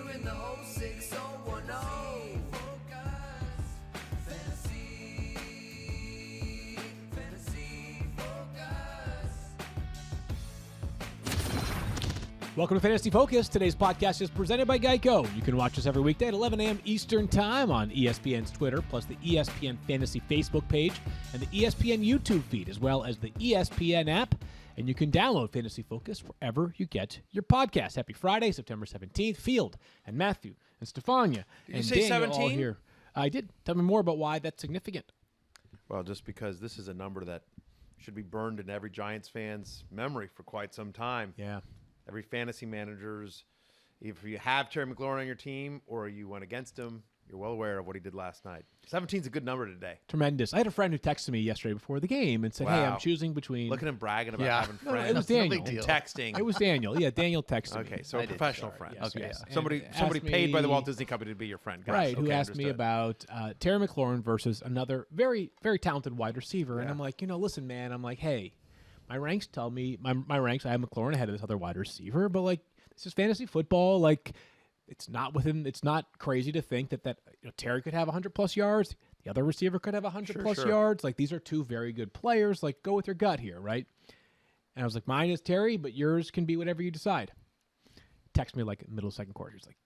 you in the 06010. Welcome to Fantasy Focus. Today's podcast is presented by Geico. You can watch us every weekday at 11 a.m. Eastern Time on ESPN's Twitter, plus the ESPN Fantasy Facebook page and the ESPN YouTube feed, as well as the ESPN app. And you can download Fantasy Focus wherever you get your podcast. Happy Friday, September 17th. Field and Matthew and Stephania Did and you say Daniel 17? all here. I did. Tell me more about why that's significant. Well, just because this is a number that should be burned in every Giants fan's memory for quite some time. Yeah. Every fantasy manager's, if you have Terry McLaurin on your team or you went against him, you're well aware of what he did last night. 17 is a good number today. Tremendous. I had a friend who texted me yesterday before the game and said, hey, I'm choosing between... Look at him bragging about having No, friends. it was Daniel. Texting. It was Daniel. Yeah, Daniel texted me. Okay, so a professional friend. Yes, Okay, yes. somebody And somebody asked paid by the me- Walt Disney Company to be your friend. Gotcha. Right, who Okay, asked me understood. about Terry McLaurin versus another very, very talented wide receiver. And Yeah. I'm like, listen, man, I'm like, hey, my ranks tell me, my ranks, I have McLaurin ahead of this other wide receiver, but like, this is fantasy football. Like, it's not crazy to think that Terry could have 100-plus yards. The other receiver could have 100-plus Sure. yards. Like, these are two very good players. Like, go with your gut here, right? And I was like, mine is Terry, but yours can be whatever you decide. Text me like middle of second quarter. He's like,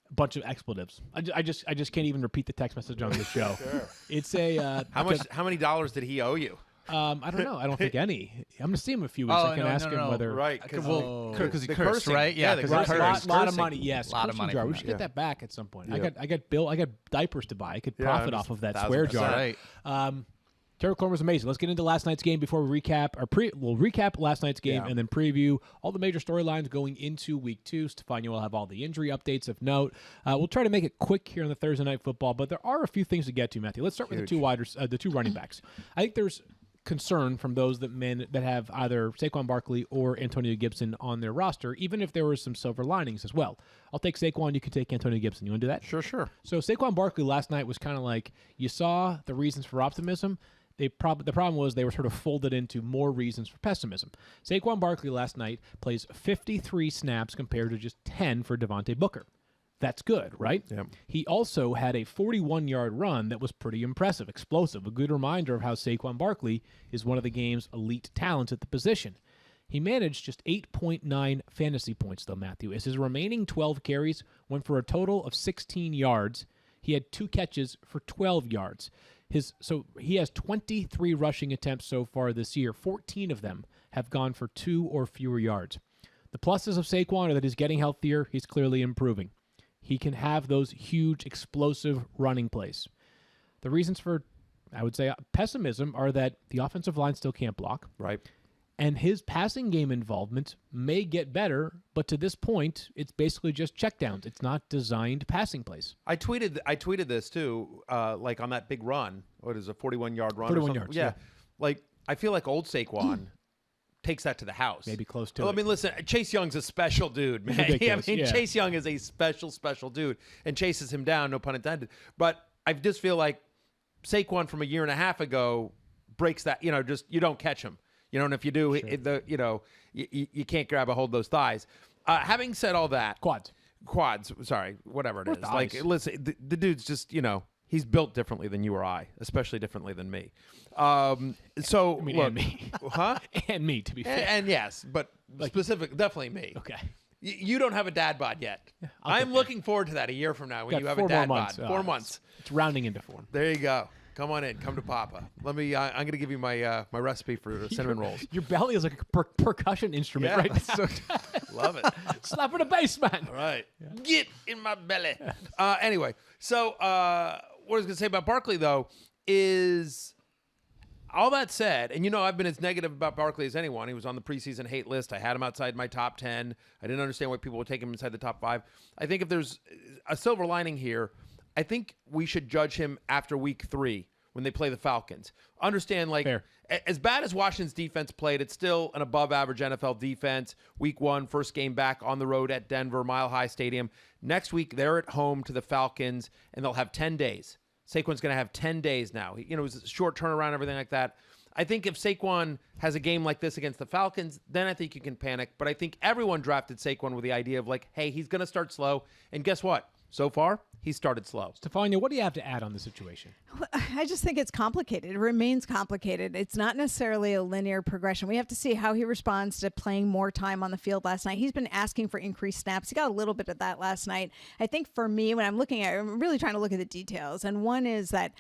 a bunch of expletives. I just can't even repeat the text message on the show. Sure. It's a How many dollars did he owe you? I don't know. I don't think any. I'm gonna see him in a few weeks. I can ask him whether Right, Because the he cursed, cursing. right? Yeah, the because he cursing. cursed. lot of money. Yes, Lot of cursing money jar. from We that. should get that back at some point. Yeah. I got diapers to buy. I could Yeah, profit I'm off of that 1000%. swear jar. Right. Terry McLaurin was amazing. Let's get into last night's game before we recap. We'll recap last night's game Yeah. and then preview all the major storylines going into Week 2. Stephania will have all the injury updates of note. We'll try to make it quick here on the Thursday Night Football, but there are a few things to get to, Matthew. Let's start with the two running backs. I think there's concern from those that have either Saquon Barkley or Antonio Gibson on their roster, even if there were some silver linings as well. I'll take Saquon. You can take Antonio Gibson. You want to do that? Sure. So Saquon Barkley last night was kind of like, you saw the reasons for optimism. The problem was they were sort of folded into more reasons for pessimism. Saquon Barkley last night plays 53 snaps compared to just 10 for Devontae Booker. That's good, right? Yep. He also had a 41-yard run that was pretty impressive, explosive, a good reminder of how Saquon Barkley is one of the game's elite talents at the position. He managed just 8.9 fantasy points, though, Matthew, as his remaining 12 carries went for a total of 16 yards. He had 2 catches for 12 yards. So he has 23 rushing attempts so far this year. 14 of them have gone for 2 or fewer yards. The pluses of Saquon are that he's getting healthier. He's clearly improving. He can have those huge, explosive running plays. The reasons for, I would say, pessimism are that the offensive line still can't block. Right. And his passing game involvement may get better, but to this point, it's basically just checkdowns. It's not designed passing plays. I tweeted this too, like on that big run. What is a 41-yard run? 41 or something? yards, Yeah. yeah. Like I feel like old Saquon takes that to the house. Maybe close to Well, it. I mean, listen, Chase Young's a special dude, man. I ridiculous, mean, yeah. Chase Young is a special dude and chases him down, no pun intended. But I just feel like Saquon from a year and a half ago breaks that, just you don't catch him. And if you do, you can't grab a hold of those thighs. Having said all that, Quads, sorry, whatever it is. thighs. Like, listen, the dude's just, he's built differently than you or I, especially differently than me. So, I mean, look, and me. huh? And me, to be fair. And yes, but definitely me. Okay. You don't have a dad bod yet. I'll get I'm there. looking forward to that a year from now when Got you have 4 a dad more months. bod. 4 Oh, months. It's rounding into form. There you go. Come on in. Come to Papa. Let me. I'm going to give you my my recipe for cinnamon rolls. Your belly is like a percussion instrument, Yeah. right? So, Love it. slap in the bass, man. All right. Get in my belly. Anyway, so what I was going to say about Barkley, though, is all that said, and I've been as negative about Barkley as anyone. He was on the preseason hate list. I had him outside my top 10. I didn't understand why people would take him inside the top 5. I think if there's a silver lining here, I think we should judge him after week 3 when they play the Falcons. Understand, like, Fair. as bad as Washington's defense played, it's still an above-average NFL defense. Week 1, first game back on the road at Denver, Mile High Stadium. Next week, they're at home to the Falcons, and they'll have 10 days. Saquon's going to have 10 days now. It was a short turnaround, everything like that. I think if Saquon has a game like this against the Falcons, then I think you can panic. But I think everyone drafted Saquon with the idea of like, hey, he's going to start slow. And guess what? So far, he started slow. Stephania, what do you have to add on the situation? I just think it's complicated. It remains complicated. It's not necessarily a linear progression. We have to see how he responds to playing more time on the field last night. He's been asking for increased snaps. He got a little bit of that last night. I think for me, when I'm looking at it, I'm really trying to look at the details. And one is that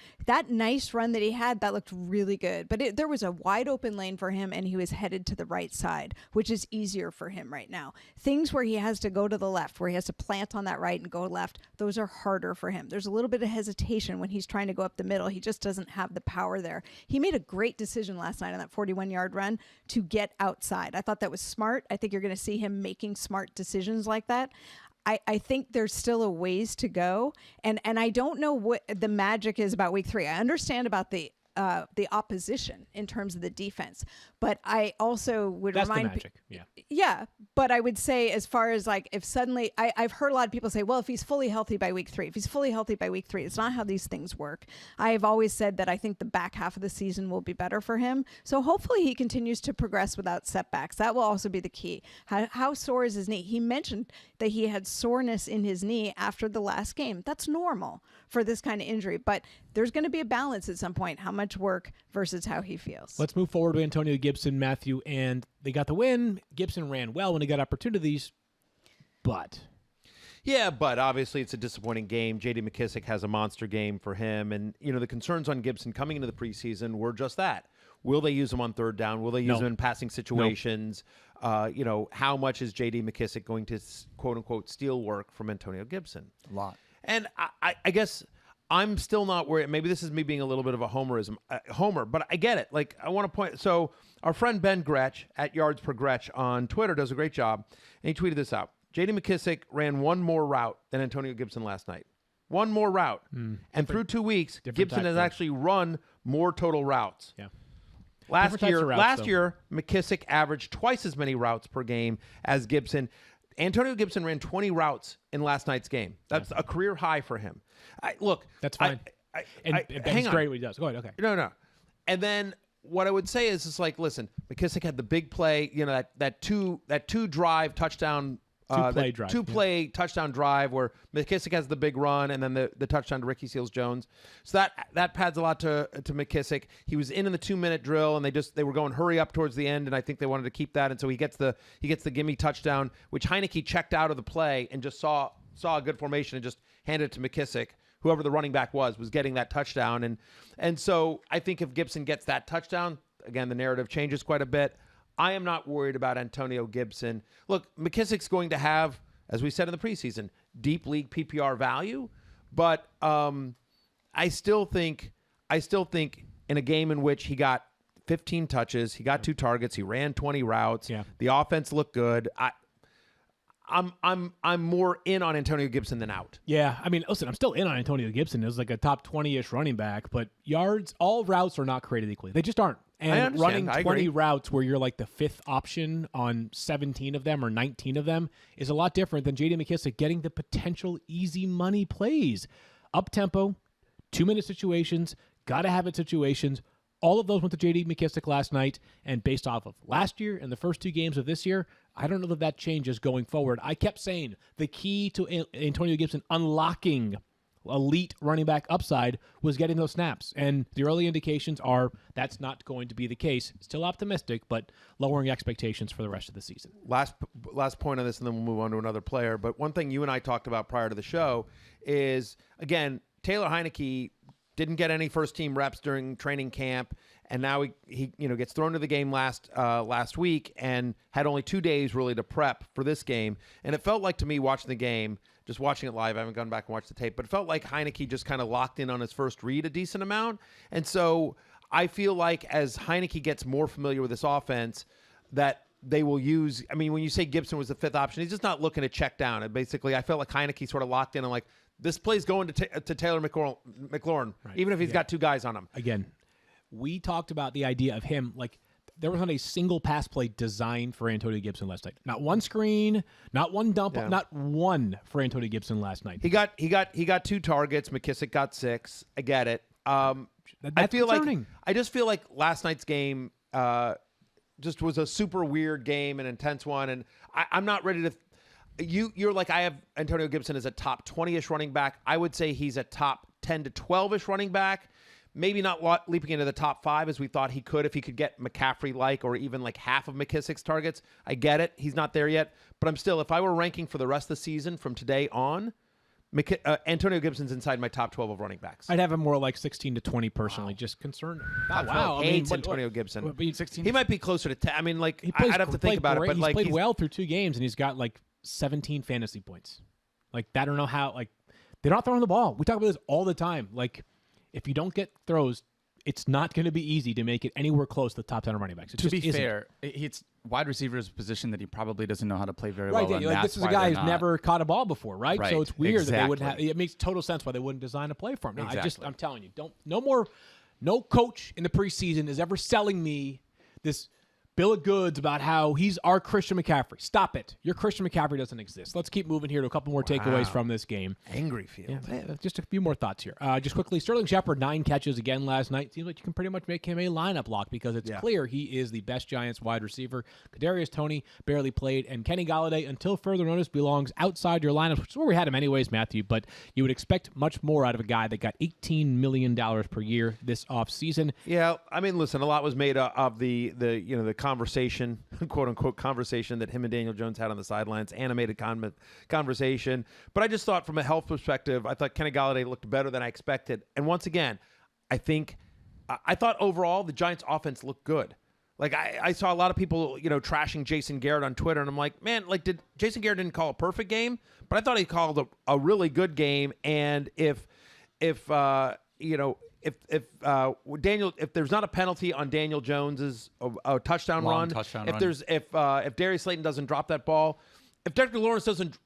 nice run that he had, that looked really good. But there was a wide open lane for him, and he was headed to the right side, which is easier for him right now. Things where he has to go to the left, where he has to plant on that right and go left, those are harder for him. There's a little bit of hesitation when he's trying to go up the middle. He just doesn't have the power there. He made a great decision last night on that 41-yard run to get outside. I thought that was smart. I think you're going to see him making smart decisions like that. I think there's still a ways to go. And I don't know what the magic is about week 3. I understand about the opposition in terms of the defense, but I also would remind the magic. Yeah, but I would say as far as like if suddenly I've heard a lot of people say, well, if he's fully healthy by week 3, it's not how these things work. I have always said that I think the back half of the season will be better for him. So hopefully he continues to progress without setbacks. That will also be the key. How sore is his knee? He mentioned that he had soreness in his knee after the last game. That's normal for this kind of injury, but there's going to be a balance at some point, how much work versus how he feels. Let's move forward with Antonio Gibson, Matthew, and they got the win. Gibson ran well when he got opportunities, but... Yeah, but obviously it's a disappointing game. J.D. McKissic has a monster game for him, and the concerns on Gibson coming into the preseason were just that. Will they use him on third down? Will they use him in passing situations? How much is J.D. McKissic going to, quote-unquote, steal work from Antonio Gibson? A lot. And I guess I'm still not worried. Maybe this is me being a little bit of a homer, but I get it. Like, I want to point. So our friend Ben Gretsch at Yards Per Gretsch on Twitter does a great job, and he tweeted this out. J.D. McKissic ran one more route than Antonio Gibson last night. One more route. And through 2 weeks, Gibson has actually run more total routes. Yeah. Last year, McKissic averaged twice as many routes per game as Gibson. Antonio Gibson ran 20 routes in last night's game. That's a career high for him. That's fine. Ben's great what he does. Go ahead. Okay. No. And then what I would say is, it's like, listen, McKissic had the big play. That two drive touchdown. Two-play touchdown drive where McKissic has the big run and then the touchdown to Ricky Seals-Jones. So that pads a lot to McKissic. He was in the 2-minute drill and they were going hurry up towards the end, and I think they wanted to keep that, and so he gets the gimme touchdown, which Heineke checked out of the play and just saw a good formation and just handed it to McKissic. Whoever the running back was getting that touchdown, and so I think if Gibson gets that touchdown, again the narrative changes quite a bit. I am not worried about Antonio Gibson. Look, McKissic's going to have, as we said in the preseason, deep league PPR value, but I still think in a game in which he got 15 touches, he got 2 targets, he ran 20 routes, the offense looked good. I'm more in on Antonio Gibson than out. Yeah, I mean, listen, I'm still in on Antonio Gibson. It was like a top 20-ish running back, but yards, all routes are not created equally. They just aren't. And running 20 routes where you're like the 5th option on 17 of them or 19 of them is a lot different than J.D. McKissic getting the potential easy money plays. Up-tempo, 2-minute situations, got-to-have-it situations. All of those went to J.D. McKissic last night, and based off of last year and the first 2 games of this year, I don't know that changes going forward. I kept saying the key to Antonio Gibson unlocking elite running back upside was getting those snaps, and the early indications are that's not going to be the case. Still optimistic, but lowering expectations for the rest of the season. Last point on this, and then we'll move on to another player. But one thing you and I talked about prior to the show is, again, Taylor Heineke didn't get any first-team reps during training camp, and now he gets thrown to the game last week and had only 2 days really to prep for this game. And it felt like to me watching the game, just watching it live, I haven't gone back and watched the tape, but it felt like Heineke just kind of locked in on his first read a decent amount. And so I feel like as Heineke gets more familiar with this offense, that they will use, I mean, when you say Gibson was the 5th option, he's just not looking to check down. And basically, I felt like Heineke sort of locked in and like, this play's going to Taylor McLaurin, right, even if he's got 2 guys on him. Again, we talked about the idea of him, like, there was not a single pass play designed for Antonio Gibson last night. Not one screen, not one dump, not one for Antonio Gibson last night. He got 2 targets. McKissic got 6. I get it. I That's feel concerning. I just feel like last night's game just was a super weird game, an intense one, and I'm not ready to. You're like, I have Antonio Gibson as a top 20-ish running back. I would say he's a top 10 to 12-ish running back. Maybe not leaping into the top 5 as we thought he could if he could get McCaffrey-like or even like half of McKissick's targets. I get it. He's not there yet. But I'm still, if I were ranking for the rest of the season from today on, Antonio Gibson's inside my top 12 of running backs. I'd have him more like 16 to 20 personally, just concerned. Wow. Hates Antonio Gibson. But 16. He might be closer to 10. I mean, like, He plays, I'd have to think about it. But he's like, played well through 2 games, and he's got like 17 fantasy points. Like, I don't know how, like, they're not throwing the ball. We talk about this all the time. Like, if you don't get throws, it's not going to be easy to make it anywhere close to the top 10 of running backs. To be fair, it's wide receiver is a position that he probably doesn't know how to play very well. Right, like, this is a guy who's never caught a ball before, right? Right, So it's weird that they wouldn't have. exactly. It makes total sense why they wouldn't design a play for him. No, Exactly. I'm telling you, no coach in the preseason is ever selling me this bill of goods about how he's our Christian McCaffrey. Stop it. Your Christian McCaffrey doesn't exist. Let's keep moving here to a couple more takeaways from this game. angry field. Yeah, just a few more thoughts here. Just quickly, Sterling Shepard, 9 catches again last night. Seems like you can pretty much make him a lineup lock because it's clear he is the best Giants wide receiver. Kadarius Toney barely played, and Kenny Golladay, until further notice, belongs outside your lineup, which is where we had him anyways, Matthew. But you would expect much more out of a guy that got $18 million per year this offseason. Yeah, I mean, listen, a lot was made of the conversation, quote unquote conversation that him and Daniel Jones had on the sidelines, animated conversation. But I just thought from a health perspective, I thought Kenny Golladay looked better than I expected. And once again, I thought overall the Giants offense looked good. Like I saw a lot of people, trashing Jason Garrett on Twitter, and I'm like, man, like Jason Garrett didn't call a perfect game, but I thought he called a really good game. And if there's not a penalty on Daniel Jones's a touchdown Long run, touchdown if run. there's if Darius Slayton doesn't drop that ball, if Dexter Lawrence doesn't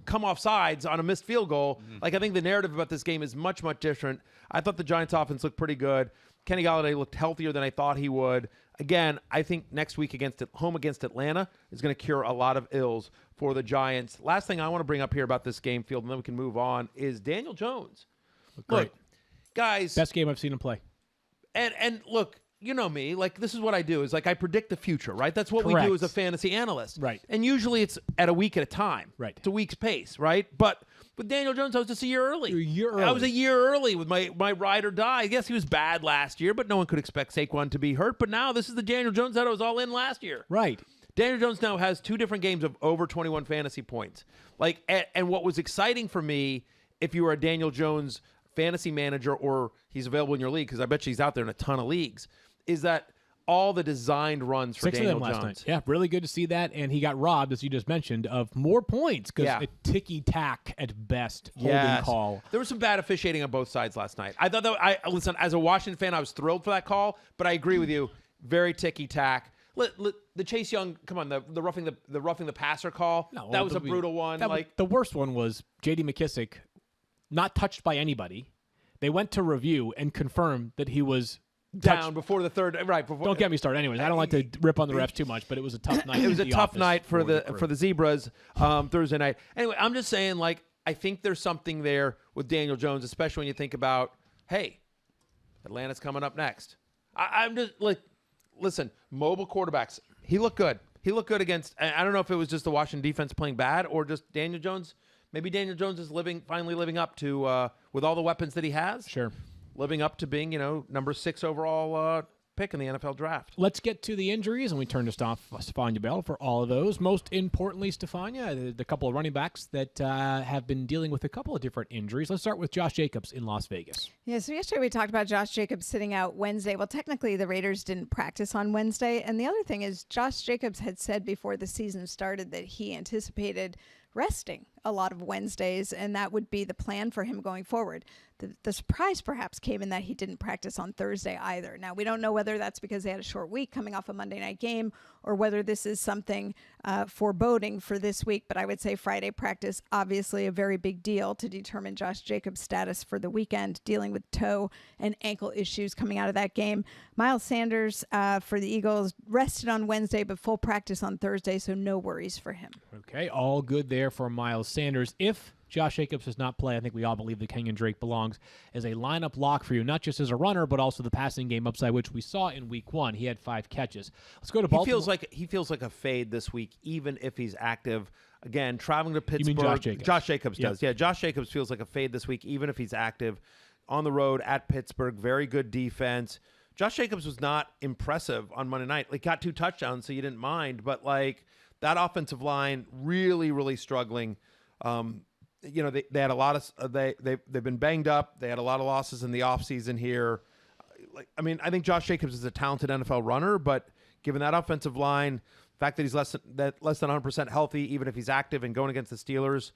come off sides on a missed field goal, like I think the narrative about this game is much different. I thought the Giants offense looked pretty good. Kenny Golladay looked healthier than I thought he would. Again, I think next week home against Atlanta is going to cure a lot of ills for the Giants. Last thing I want to bring up here about this game field, and then we can move on, is Daniel Jones. Look, guys, Best game I've seen him play. and look, you know me, like this is what I do is like I predict the future, right? That's what we Correct. do as a fantasy analyst. Right. And usually it's at a week at a time. Right. It's a week's pace, right? But with Daniel Jones, I was just a year early. You're a year I was early. a year early with my ride or die. I guess he was bad last year, but no one could expect Saquon to be hurt. But now this is the Daniel Jones that I was all in last year. Right. Daniel Jones now has 2 different games of over 21 fantasy points. Like, and what was exciting for me, if you were a Daniel Jones fantasy manager or he's available in your league, because I bet you he's out there in a ton of leagues, is that all the designed runs for 6 Daniel of them last Jones. night. Yeah, really good to see that. And he got robbed, as you just mentioned, of more points because a ticky-tack at best holding call. There was some bad officiating on both sides last night. I thought that listen, as a Washington fan, I was thrilled for that call, but I agree with you. Very ticky-tack. The Chase Young, come on, the roughing the passer call. No, that was a brutal one. The worst one was J.D. McKissick, not touched by anybody. They went to review and confirmed that he was down before the third. Right. Before, Don't get me started. Anyways, I don't like to rip on the refs too much, but it was a tough night. It was a tough night for the crew. Zebras Thursday night. Anyway, I'm just saying, like, I think there's something there with Daniel Jones, especially when you think about, hey, Atlanta's coming up next. I'm just like, listen, mobile quarterbacks. He looked good. He looked good against. I don't know if it was just the Washington defense playing bad or just Daniel Jones. Maybe Daniel Jones is finally living up to with all the weapons that he has. Sure. Living up to being, number 6 overall pick in the NFL draft. Let's get to the injuries, and we turn to Stephania Bell for all of those. Most importantly, Stephania, the couple of running backs that have been dealing with a couple of different injuries. Let's start with Josh Jacobs in Las Vegas. Yeah, so yesterday we talked about Josh Jacobs sitting out Wednesday. Well, technically the Raiders didn't practice on Wednesday. And the other thing is Josh Jacobs had said before the season started that he anticipated resting a lot of Wednesdays, and that would be the plan for him going forward. The surprise perhaps came in that he didn't practice on Thursday either. Now, we don't know whether that's because they had a short week coming off a Monday night game or whether this is something foreboding for this week, but I would say Friday practice, obviously a very big deal to determine Josh Jacobs' status for the weekend, dealing with toe and ankle issues coming out of that game. Miles Sanders for the Eagles rested on Wednesday, but full practice on Thursday, so no worries for him. Okay, all good there for Miles Sanders. If Josh Jacobs does not play, I think we all believe that Kenyon Drake belongs as a lineup lock for you, not just as a runner, but also the passing game upside, which we saw in Week 1. He had 5 catches. Let's go to Baltimore. He feels like a fade this week, even if he's active. Again, traveling to Pittsburgh. You mean Josh Jacobs? Josh Jacobs Yep. does. Yeah, Josh Jacobs feels like a fade this week, even if he's active. On the road at Pittsburgh, very good defense. Josh Jacobs was not impressive on Monday night. Like, got 2 touchdowns, so you didn't mind. But, like, that offensive line really, really struggling. They had a lot of they've been banged up. They had a lot of losses in the offseason here. I think Josh Jacobs is a talented NFL runner, but given that offensive line, the fact that he's less than 100% healthy, even if he's active and going against the Steelers,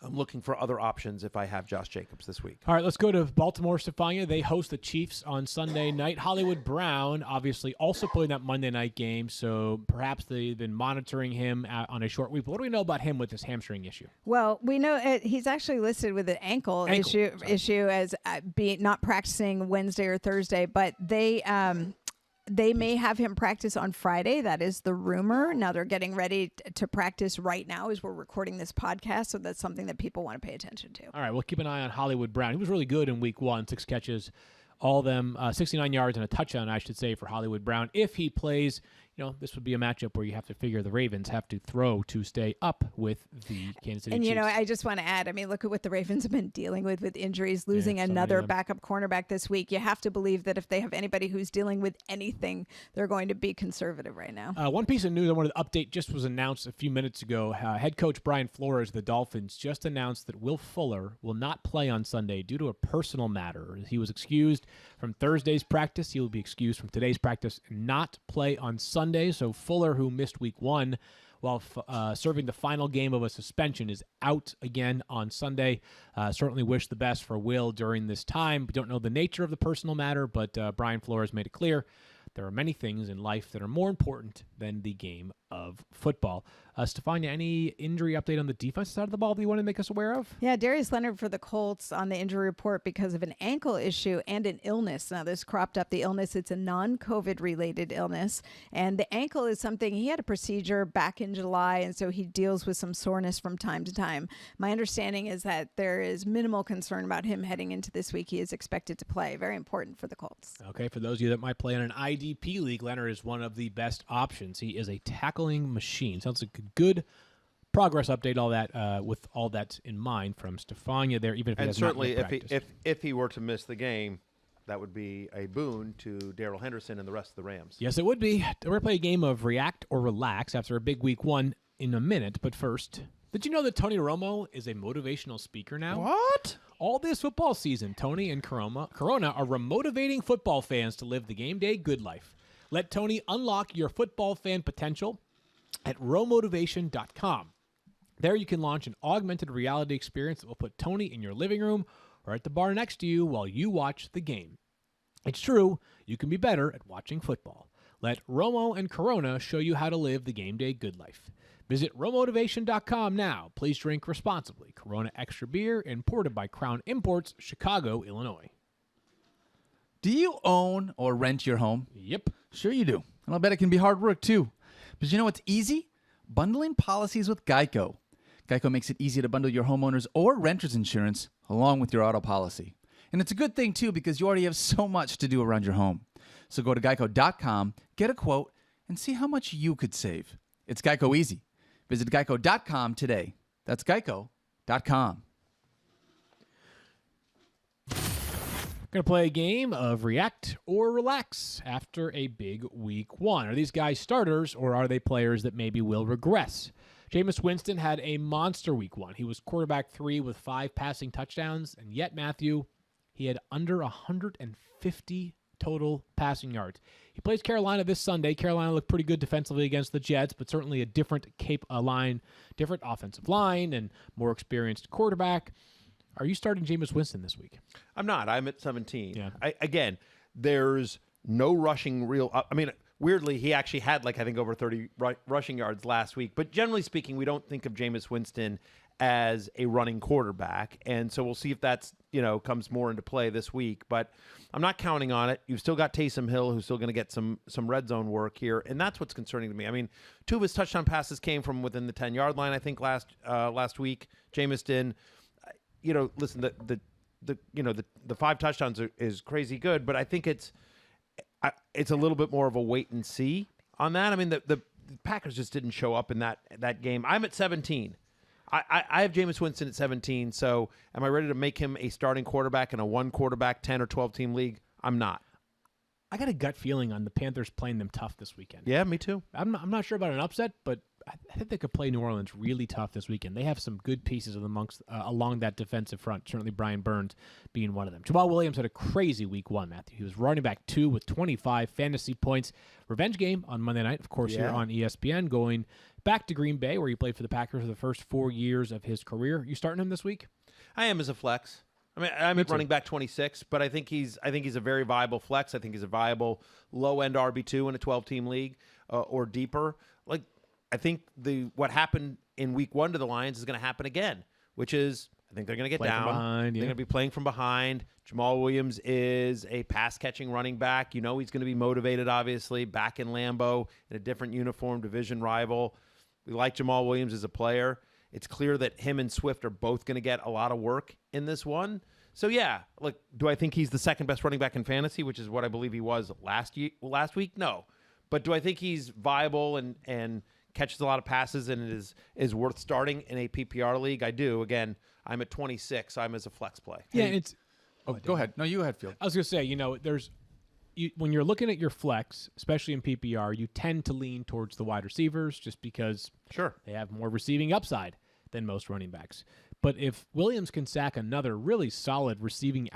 I'm looking for other options if I have Josh Jacobs this week. All right, let's go to Baltimore, Stephania. They host the Chiefs on Sunday night. Hollywood Brown, obviously, also playing that Monday night game, so perhaps they've been monitoring him on a short week. But what do we know about him with this hamstring issue? Well, we know he's actually listed with an ankle issue as being not practicing Wednesday or Thursday, but they may have him practice on Friday. That is the rumor. Now they're getting ready to practice right now as we're recording this podcast, so that's something that people want to pay attention to. All right, we'll keep an eye on Hollywood Brown. He was really good in Week 1, 6 catches, all of them 69 yards and a touchdown, I should say, for Hollywood Brown. If he plays, this would be a matchup where you have to figure the Ravens have to throw to stay up with the Kansas City Chiefs. And, I just want to add, look at what the Ravens have been dealing with injuries, losing another backup cornerback this week. You have to believe that if they have anybody who's dealing with anything, they're going to be conservative right now. One piece of news I wanted to update just was announced a few minutes ago. Head coach Brian Flores of the Dolphins just announced that Will Fuller will not play on Sunday due to a personal matter. He was excused from Thursday's practice. He will be excused from today's practice and not play on Sunday. So Fuller, who missed Week 1 while serving the final game of a suspension, is out again on Sunday. Certainly wish the best for Will during this time. We don't know the nature of the personal matter, but Brian Flores made it clear there are many things in life that are more important than the game of football. Stephania, any injury update on the defensive side of the ball that you want to make us aware of? Yeah, Darius Leonard for the Colts on the injury report because of an ankle issue and an illness. Now, this cropped up the illness. It's a non-COVID related illness. And the ankle is something, he had a procedure back in July, and so he deals with some soreness from time to time. My understanding is that there is minimal concern about him heading into this week. He is expected to play. Very important for the Colts. Okay, for those of you that might play in an IDP league, Leonard is one of the best options. He is a tackling machine. Sounds like a good progress update. All that with all that in mind from Stephania there. Even if he And has certainly, not yet practiced. if he were to miss the game, that would be a boon to Darrell Henderson and the rest of the Rams. Yes, it would be. We're going to play a game of React or Relax after a big Week 1 in a minute. But first, did you know that Tony Romo is a motivational speaker now? What? All this football season, Tony and Corona are remotivating football fans to live the game day good life. Let Tony unlock your football fan potential at romotivation.com. There you can launch an augmented reality experience that will put Tony in your living room or at the bar next to you while you watch the game. It's true, you can be better at watching football. Let Romo and Corona show you how to live the game day good life. Visit romotivation.com now. Please drink responsibly. Corona Extra Beer, imported by Crown Imports, Chicago, Illinois. Do you own or rent your home? Yep. Sure you do. And I'll bet it can be hard work too. But you know what's easy? Bundling policies with Geico. Geico makes it easy to bundle your homeowners or renter's insurance along with your auto policy. And it's a good thing too because you already have so much to do around your home. So go to geico.com, get a quote, and see how much you could save. It's Geico easy. Visit geico.com today. That's geico.com. Going to play a game of React or Relax after a big Week 1. Are these guys starters, or are they players that maybe will regress? Jameis Winston had a monster Week 1. He was quarterback 3 with 5 passing touchdowns, and yet, Matthew, he had under 150 total passing yards. He plays Carolina this Sunday. Carolina looked pretty good defensively against the Jets, but certainly a different different offensive line, and more experienced quarterback. Are you starting Jameis Winston this week? I'm not. I'm at 17. Yeah. Again, there's no rushing weirdly, he actually had, I think, over 30 rushing yards last week. But generally speaking, we don't think of Jameis Winston as a running quarterback. And so we'll see if that's, comes more into play this week. But I'm not counting on it. You've still got Taysom Hill, who's still going to get some red zone work here. And that's what's concerning to me. I mean, 2 of his touchdown passes came from within the 10-yard line, I think, last week. Jameis did. Listen, the 5 touchdowns is crazy good, but I think it's a little bit more of a wait and see on that. I mean, the Packers just didn't show up in that game. I'm at 17. I have Jameis Winston at 17, so am I ready to make him a starting quarterback in a 1-quarterback 10 or 12-team league? I'm not. I got a gut feeling on the Panthers playing them tough this weekend. Yeah, me too. I'm not sure about an upset, but I think they could play New Orleans really tough this weekend. They have some good pieces along that defensive front, certainly Brian Burns being one of them. Jamal Williams had a crazy week 1, Matthew. He was running back 2 with 25 fantasy points. Revenge game on Monday night, of course, here on ESPN, going back to Green Bay, where he played for the Packers for the first 4 years of his career. You starting him this week? I am as a flex. I mean, I'm at running back 26, but I think he's a very viable flex. I think he's a viable low-end RB2 in a 12-team league or deeper. Like, I think what happened in week 1 to the Lions is going to happen again, which is I think they're going to get down. Behind, They're going to be playing from behind. Jamal Williams is a pass-catching running back. He's going to be motivated, obviously, back in Lambeau in a different uniform, division rival. We like Jamal Williams as a player. It's clear that him and Swift are both going to get a lot of work in this one. So, yeah, look, do I think he's the second best running back in fantasy, which is what I believe he was last week? No. But do I think he's viable and catches a lot of passes and is worth starting in a PPR league? I do. Again, I'm at 26. I'm as a flex play. Yeah, Go ahead. No, you ahead, Field. I was going to say, when you're looking at your flex, especially in PPR, you tend to lean towards the wide receivers just because they have more receiving upside than most running backs. But if Williams can sack another really solid receiving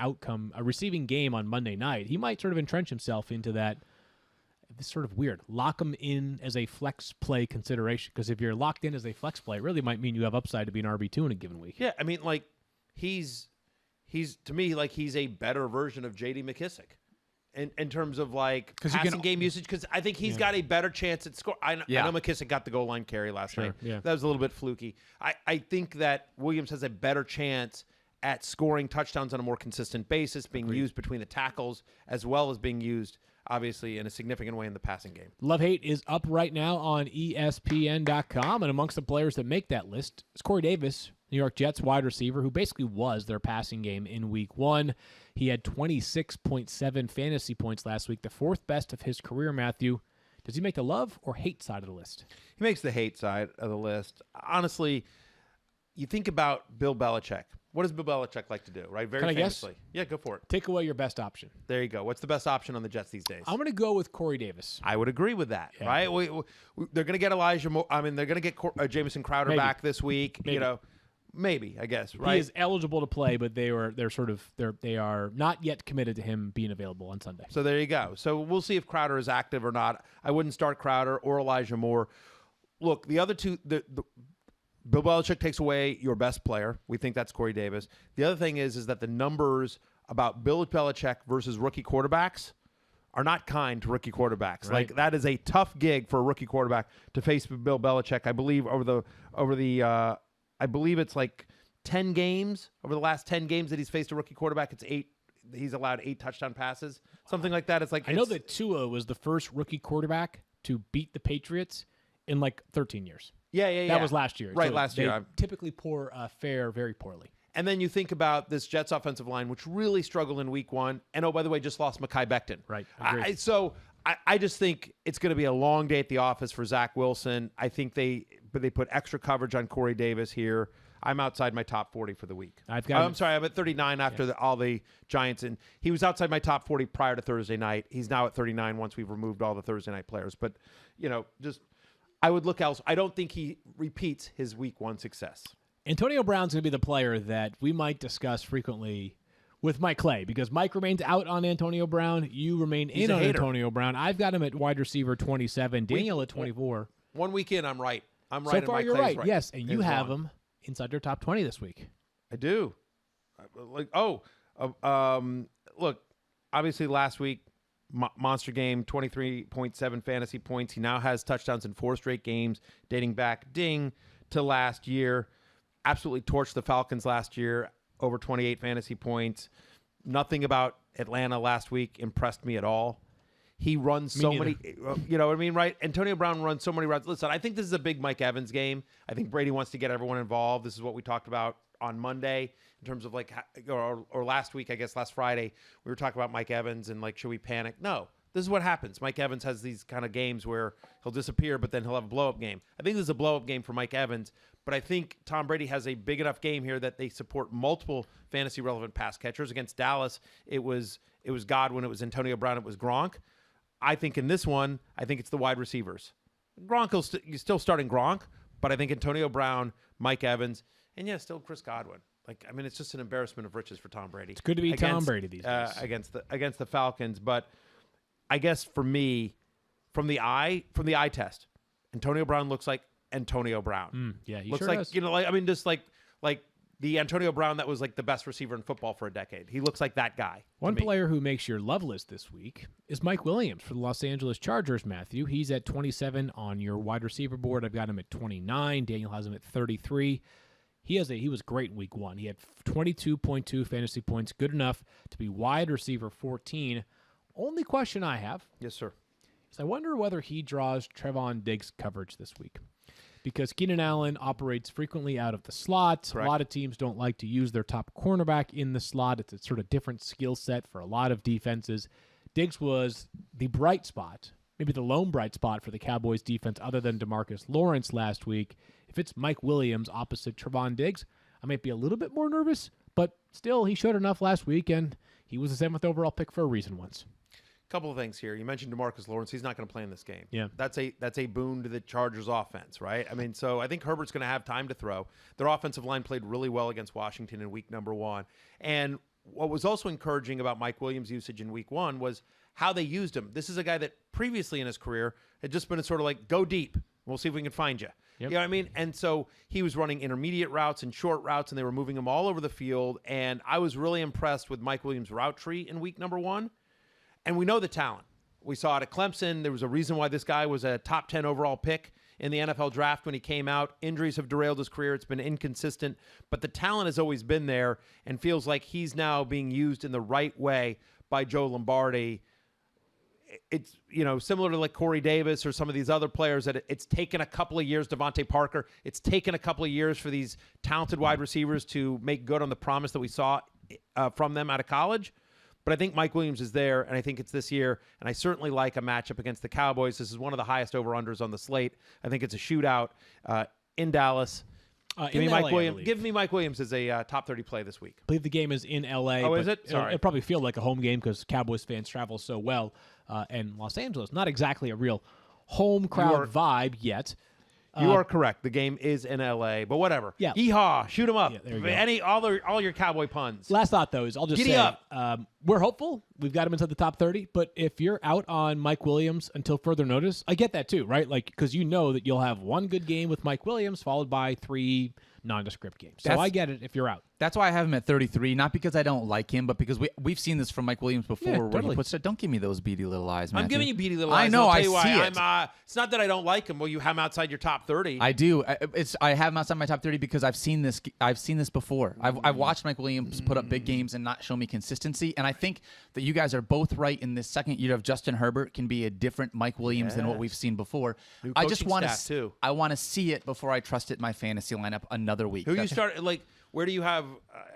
game on Monday night, he might sort of entrench himself into that. This sort of weird. Lock him in as a flex play consideration, because if you're locked in as a flex play, it really might mean you have upside to be an RB2 in a given week. Yeah, I mean, like he's to me like he's a better version of J.D. McKissick. In terms of like passing game usage, because I think he's got a better chance at score. I know McKissick got the goal line carry last night. Yeah. That was a little bit fluky. I think that Williams has a better chance at scoring touchdowns on a more consistent basis, being used between the tackles as well as being used, obviously, in a significant way in the passing game. Love-Hate is up right now on ESPN.com, and amongst the players that make that list is Corey Davis, New York Jets wide receiver, who basically was their passing game in week 1. He had 26.7 fantasy points last week, the 4th best of his career, Matthew. Does he make the love or hate side of the list? He makes the hate side of the list. Honestly, you think about Bill Belichick. What does Bill Belichick like to do, right? Very famously. Guess? Yeah, go for it. Take away your best option. There you go. What's the best option on the Jets these days? I'm going to go with Corey Davis. I would agree with that, right? They're going to get Elijah Moore. I mean, they're going to get Jamison Crowder back this week. Maybe. Maybe, I guess, right? He is eligible to play, but they are not yet committed to him being available on Sunday. So there you go. So we'll see if Crowder is active or not. I wouldn't start Crowder or Elijah Moore. Look, the other two, Bill Belichick takes away your best player. We think that's Corey Davis. The other thing is that the numbers about Bill Belichick versus rookie quarterbacks are not kind to rookie quarterbacks. Right. Like that is a tough gig for a rookie quarterback to face Bill Belichick. I believe I believe it's like 10 games. Over the last 10 games that he's faced a rookie quarterback, it's 8. He's allowed 8 touchdown passes, something like that. I know that Tua was the first rookie quarterback to beat the Patriots in like 13 years. Yeah. That was last year. Right, so last year. They typically fare very poorly. And then you think about this Jets offensive line, which really struggled in week 1. And, oh, by the way, just lost Mekhi Becton. Right. I just think it's going to be a long day at the office for Zach Wilson. I think they put extra coverage on Corey Davis here. I'm outside my top 40 for the week. I'm sorry, I'm at 39 after all the Giants. And he was outside my top 40 prior to Thursday night. He's now at 39 once we've removed all the Thursday night players. But, I would look else. I don't think he repeats his week 1 success. Antonio Brown's going to be the player that we might discuss frequently with Mike Clay, because Mike remains out on Antonio Brown. You remain in on Antonio Brown. I've got him at wide receiver 27. Daniel at 24. 1 week in, I'm right. I'm right. So and far, Mike you're Clay's right. Yes, and you have him inside your top 20 this week. I do. Look, obviously last week, monster game, 23.7 fantasy points. He now has touchdowns in 4 straight games, dating back to last year. absolutely torched the Falcons last year, over 28 fantasy points. Nothing about Atlanta last week impressed me at all. He runs so many, you know what I mean, right? Antonio Brown runs so many routes. Listen, I think this is a big Mike Evans game. I think Brady wants to get everyone involved. This is what we talked about on Monday in terms of like, or last week, I guess last Friday, we were talking about Mike Evans and like, should we panic? No, this is what happens. Mike Evans has these kind of games where he'll disappear, but then he'll have a blow-up game. I think this is a blow-up game for Mike Evans, but I think Tom Brady has a big enough game here that they support multiple fantasy-relevant pass catchers. Against Dallas, it was Godwin, it was Antonio Brown, it was Gronk. I think in this one, I think it's the wide receivers. Gronk, you're still starting Gronk, but I think Antonio Brown, Mike Evans, and yeah, still Chris Godwin. Like, I mean, it's just an embarrassment of riches for Tom Brady. It's good to be Tom Brady these days against the Falcons. But I guess for me, from the eye test, Antonio Brown looks like Antonio Brown. Yeah, he looks sure like does. you know, like I mean, just like the Antonio Brown that was like the best receiver in football for a decade. He looks like that guy. One player who makes your love list this week is Mike Williams for the Los Angeles Chargers, Matthew. He's at 27 on your wide receiver board. I've got him at 29. Daniel has him at 33. He was great in week 1. He had 22.2 fantasy points, good enough to be wide receiver 14. Only question I have, Yes, sir. is I wonder whether he draws Trevon Diggs coverage this week. Because Keenan Allen operates frequently out of the slot. Correct. A lot of teams don't like to use their top cornerback in the slot. It's a sort of different skill set for a lot of defenses. Diggs was the bright spot, maybe the lone bright spot for the Cowboys defense other than DeMarcus Lawrence last week. If it's Mike Williams opposite Trevon Diggs, I might be a little bit more nervous, but still he showed enough last week, and he was the 7th overall pick for a reason once. Couple of things here. You mentioned DeMarcus Lawrence. He's not going to play in this game. Yeah. That's a boon to the Chargers offense, right? I mean, so I think Herbert's going to have time to throw. Their offensive line played really well against Washington in week number 1. And what was also encouraging about Mike Williams' usage in week 1 was how they used him. This is a guy that previously in his career had just been a sort of like, go deep. We'll see if we can find you. Yep. You know what I mean? And so he was running intermediate routes and short routes, and they were moving him all over the field. And I was really impressed with Mike Williams' route tree in week number 1. And we know the talent. We saw it at Clemson. There was a reason why this guy was a top 10 overall pick in the NFL draft when he came out. Injuries have derailed his career. It's been inconsistent, but the talent has always been there and feels like he's now being used in the right way by Joe Lombardi. It's, you know, similar to like Corey Davis or some of these other players that it's taken a couple of years, Devontae Parker. It's taken a couple of years for these talented wide receivers to make good on the promise that we saw from them out of college. But I think Mike Williams is there, and I think it's this year, and I certainly like a matchup against the Cowboys. This is one of the highest over-unders on the slate. I think it's a shootout in Dallas. Give me Mike Williams. Give me Mike Williams as a top 30 play this week. I believe the game is in L.A. Oh, but is it? Sorry. It'll probably feel like a home game because Cowboys fans travel so well. And Los Angeles, not exactly a real home crowd vibe yet. You are correct. The game is in L.A., but whatever. Yeah. Yeehaw. Shoot them up. Yeah, there you go. All your Cowboy puns. Last thought, though, is I'll just Giddy say up. We're hopeful. We've got him inside the top 30. But if you're out on Mike Williams until further notice, I get that too, right? Like, because you know that you'll have one good game with Mike Williams followed by 3 nondescript games. So I get it if you're out. That's why I have him at 33, not because I don't like him, but because we've seen this from Mike Williams before. Yeah, where totally. he puts, don't give me those beady little eyes, man. I'm giving you beady little eyes. I know, I'll tell I you why. see it. It's not that I don't like him. Well, you have him outside your top 30. I do. I have him outside my top 30 because I've seen this. I've seen this before. I've watched Mike Williams put up big games and not show me consistency. And I think that you guys are both right in this second year of Justin Herbert can be a different Mike Williams than what we've seen before. New I just coaching want staff, too. I want to see it before I trust it in my fantasy lineup another week. Who you start like? Where do you have?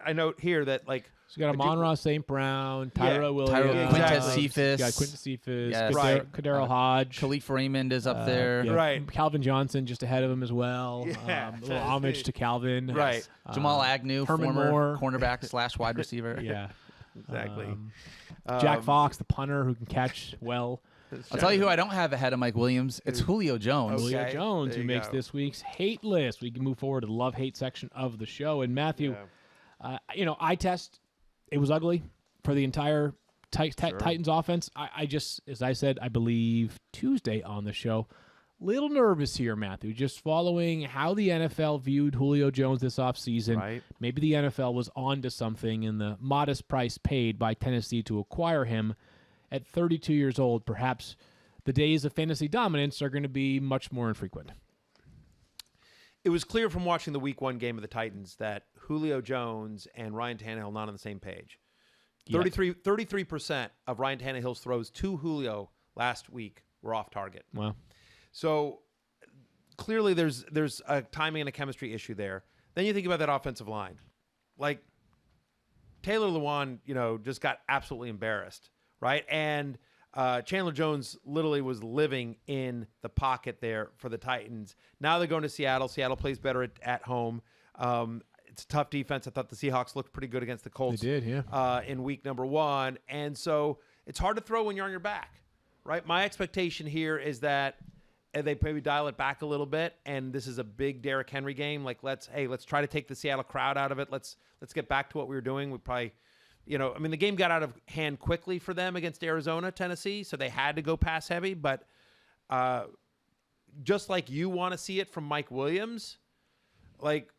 I note here that like. So you got Amon-Ra St. Brown, Tyrell Williams, Quintez Cephas. got Quintez Cephas, Yes. Right. Kadero Hodge. Khalif Raymond is up there. Yeah, Right. Calvin Johnson just ahead of him as well. Yeah. A little homage to Calvin. Right. Jamal Agnew, Herman former Moore. cornerback / wide receiver. Yeah. Exactly. Jack Fox, the punter who can catch well. I'll tell you who I don't have ahead of Mike Williams. It's Julio Jones. Okay. Julio Jones, there who you makes go. this week's hate list. We can move forward to the love-hate section of the show. And Matthew, eye test, it was ugly for the entire Titans offense. I just, as I said, I believe Tuesday on the show, little nervous here, Matthew, just following how the NFL viewed Julio Jones this offseason. Right. Maybe the NFL was onto something in the modest price paid by Tennessee to acquire him at 32 years old. Perhaps the days of fantasy dominance are going to be much more infrequent. it was clear from watching the Week 1 game of the Titans that Julio Jones and Ryan Tannehill not on the same page. 33% of Ryan Tannehill's throws to Julio last week were off target. Wow. So clearly there's a timing and a chemistry issue there. Then you think about that offensive line. Like Taylor Lewan, just got absolutely embarrassed, right? And Chandler Jones literally was living in the pocket there for the Titans. Now they're going to Seattle. Seattle plays better at home. It's a tough defense. I thought the Seahawks looked pretty good against the Colts. They did, yeah. In week number 1. And so it's hard to throw when you're on your back, right? My expectation here is that they maybe dial it back a little bit, and this is a big Derrick Henry game. Like, let's try to take the Seattle crowd out of it. Let's get back to what we were doing. We probably, the game got out of hand quickly for them against Arizona, Tennessee, so they had to go pass heavy. But just like you want to see it from Mike Williams, like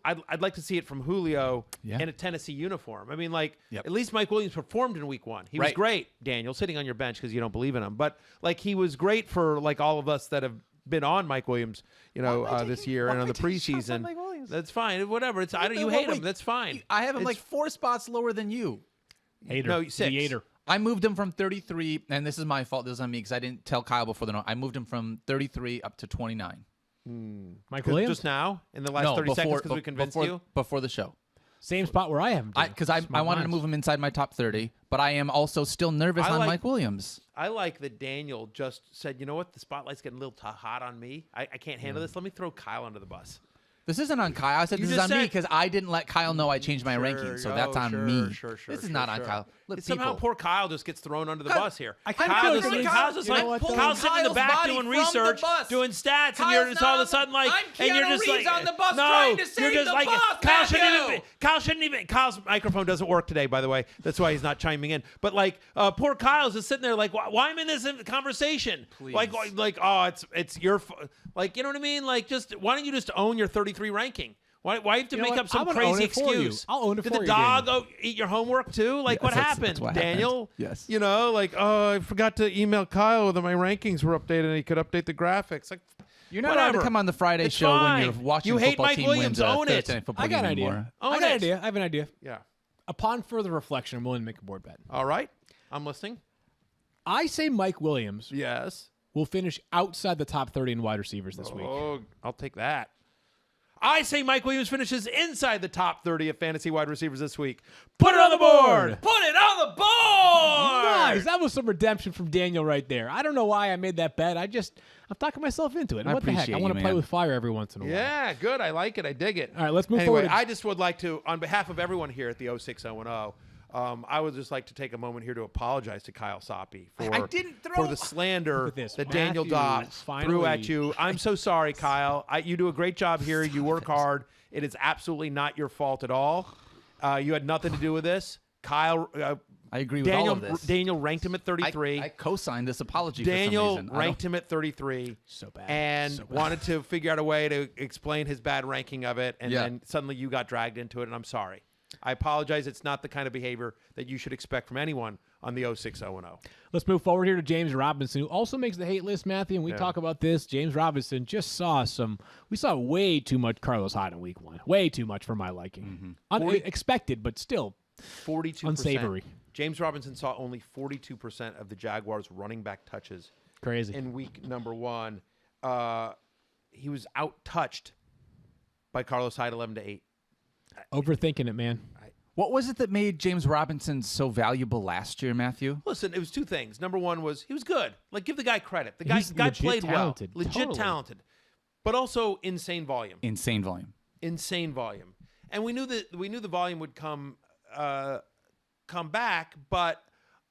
I'd like to see it from Julio in a Tennessee uniform. I mean, at least Mike Williams performed in week 1. He was great, Daniel, sitting on your bench because you don't believe in him. But, he was great for, all of us that have been on Mike Williams, this year and on the preseason. That's fine. Whatever. You hate him. That's fine. I have him 4 spots lower than you. Hater. No, 6. The hater. I moved him from 33, and this is my fault. This is on me because I didn't tell Kyle before the note. I moved him from 33 up to 29. Mike Williams? Just now? In the last 30 seconds because we convinced you? Before the show. Same spot where I am. Because I wanted to move him inside my top 30, but I am also still nervous on Mike Williams. I like that Daniel just said, you know what? The spotlight's getting a little hot on me. I can't handle this. Let me throw Kyle under the bus. This isn't on Kyle. I said this is on me because I didn't let Kyle know I changed my ranking, so that's on me. This is not on Kyle. Look, somehow poor Kyle just gets thrown under the bus here. Kyle's just Kyle's sitting in the back doing research, doing stats, and you're just all of a sudden and you're just like, on the bus no, trying to save you're just the like, bus, Kyle shouldn't even. Kyle's microphone doesn't work today, by the way. That's why he's not chiming in. But poor Kyle's just sitting there like, why am I in this conversation? Please. It's your, you know what I mean? Just why don't you just own your 33 ranking? Why you have to make up some crazy excuse? I'll own it for you. Did the dog eat your homework too? What happened, that's what Daniel? happened. Yes. I forgot to email Kyle that my rankings were updated and he could update the graphics. You're not allowed to come on the Friday show when you're watching you the hate football Mike team Williams. wins Own it. football I got an game idea. anymore. I have an idea. Yeah. Upon further reflection, I'm willing to make a board bet. All right. I'm listening. I say Mike Williams Yes. will finish outside the top 30 in wide receivers this week. Oh, I'll take that. I say Mike Williams finishes inside the top 30 of fantasy wide receivers this week. Put it on the board. Put it on the board. Nice. That was some redemption from Daniel right there. I don't know why I made that bet. I'm talking myself into it. And what the heck? I want to play with fire every once in a while. Yeah, good. I like it. I dig it. All right, let's move anyway, forward. I just would like to, on behalf of everyone here at the 06010, I would just like to take a moment here to apologize to Kyle Soppe for the slander that Daniel Dopp threw at you. I'm so sorry, Kyle. You do a great job here. You work hard. It is absolutely not your fault at all. You had nothing to do with this. Kyle, I agree with all of this. Daniel ranked him at 33. I co-signed this apology Daniel for some reason. ranked him at 33. So bad. And So bad. wanted to figure out a way to explain his bad ranking of it. And then suddenly you got dragged into it, and I'm sorry. I apologize. It's not the kind of behavior that you should expect from anyone on the 06010. Let's move forward here to James Robinson, who also makes the hate list, Matthew, and we talk about this. James Robinson just we saw way too much Carlos Hyde in week 1. Way too much for my liking. Unexpected, but still 42%. unsavory. James Robinson saw only 42% of the Jaguars' running back touches. Crazy. In week number 1. He was out-touched by Carlos Hyde 11-8. Overthinking it, man. What was it that made James Robinson so valuable last year, Matthew? Listen, it was 2 things. Number 1 was he was good. Give the guy credit. The guy He's played talented. well. Legit Totally. talented. But also insane volume. Insane volume. Insane volume. And we knew the volume would come back, but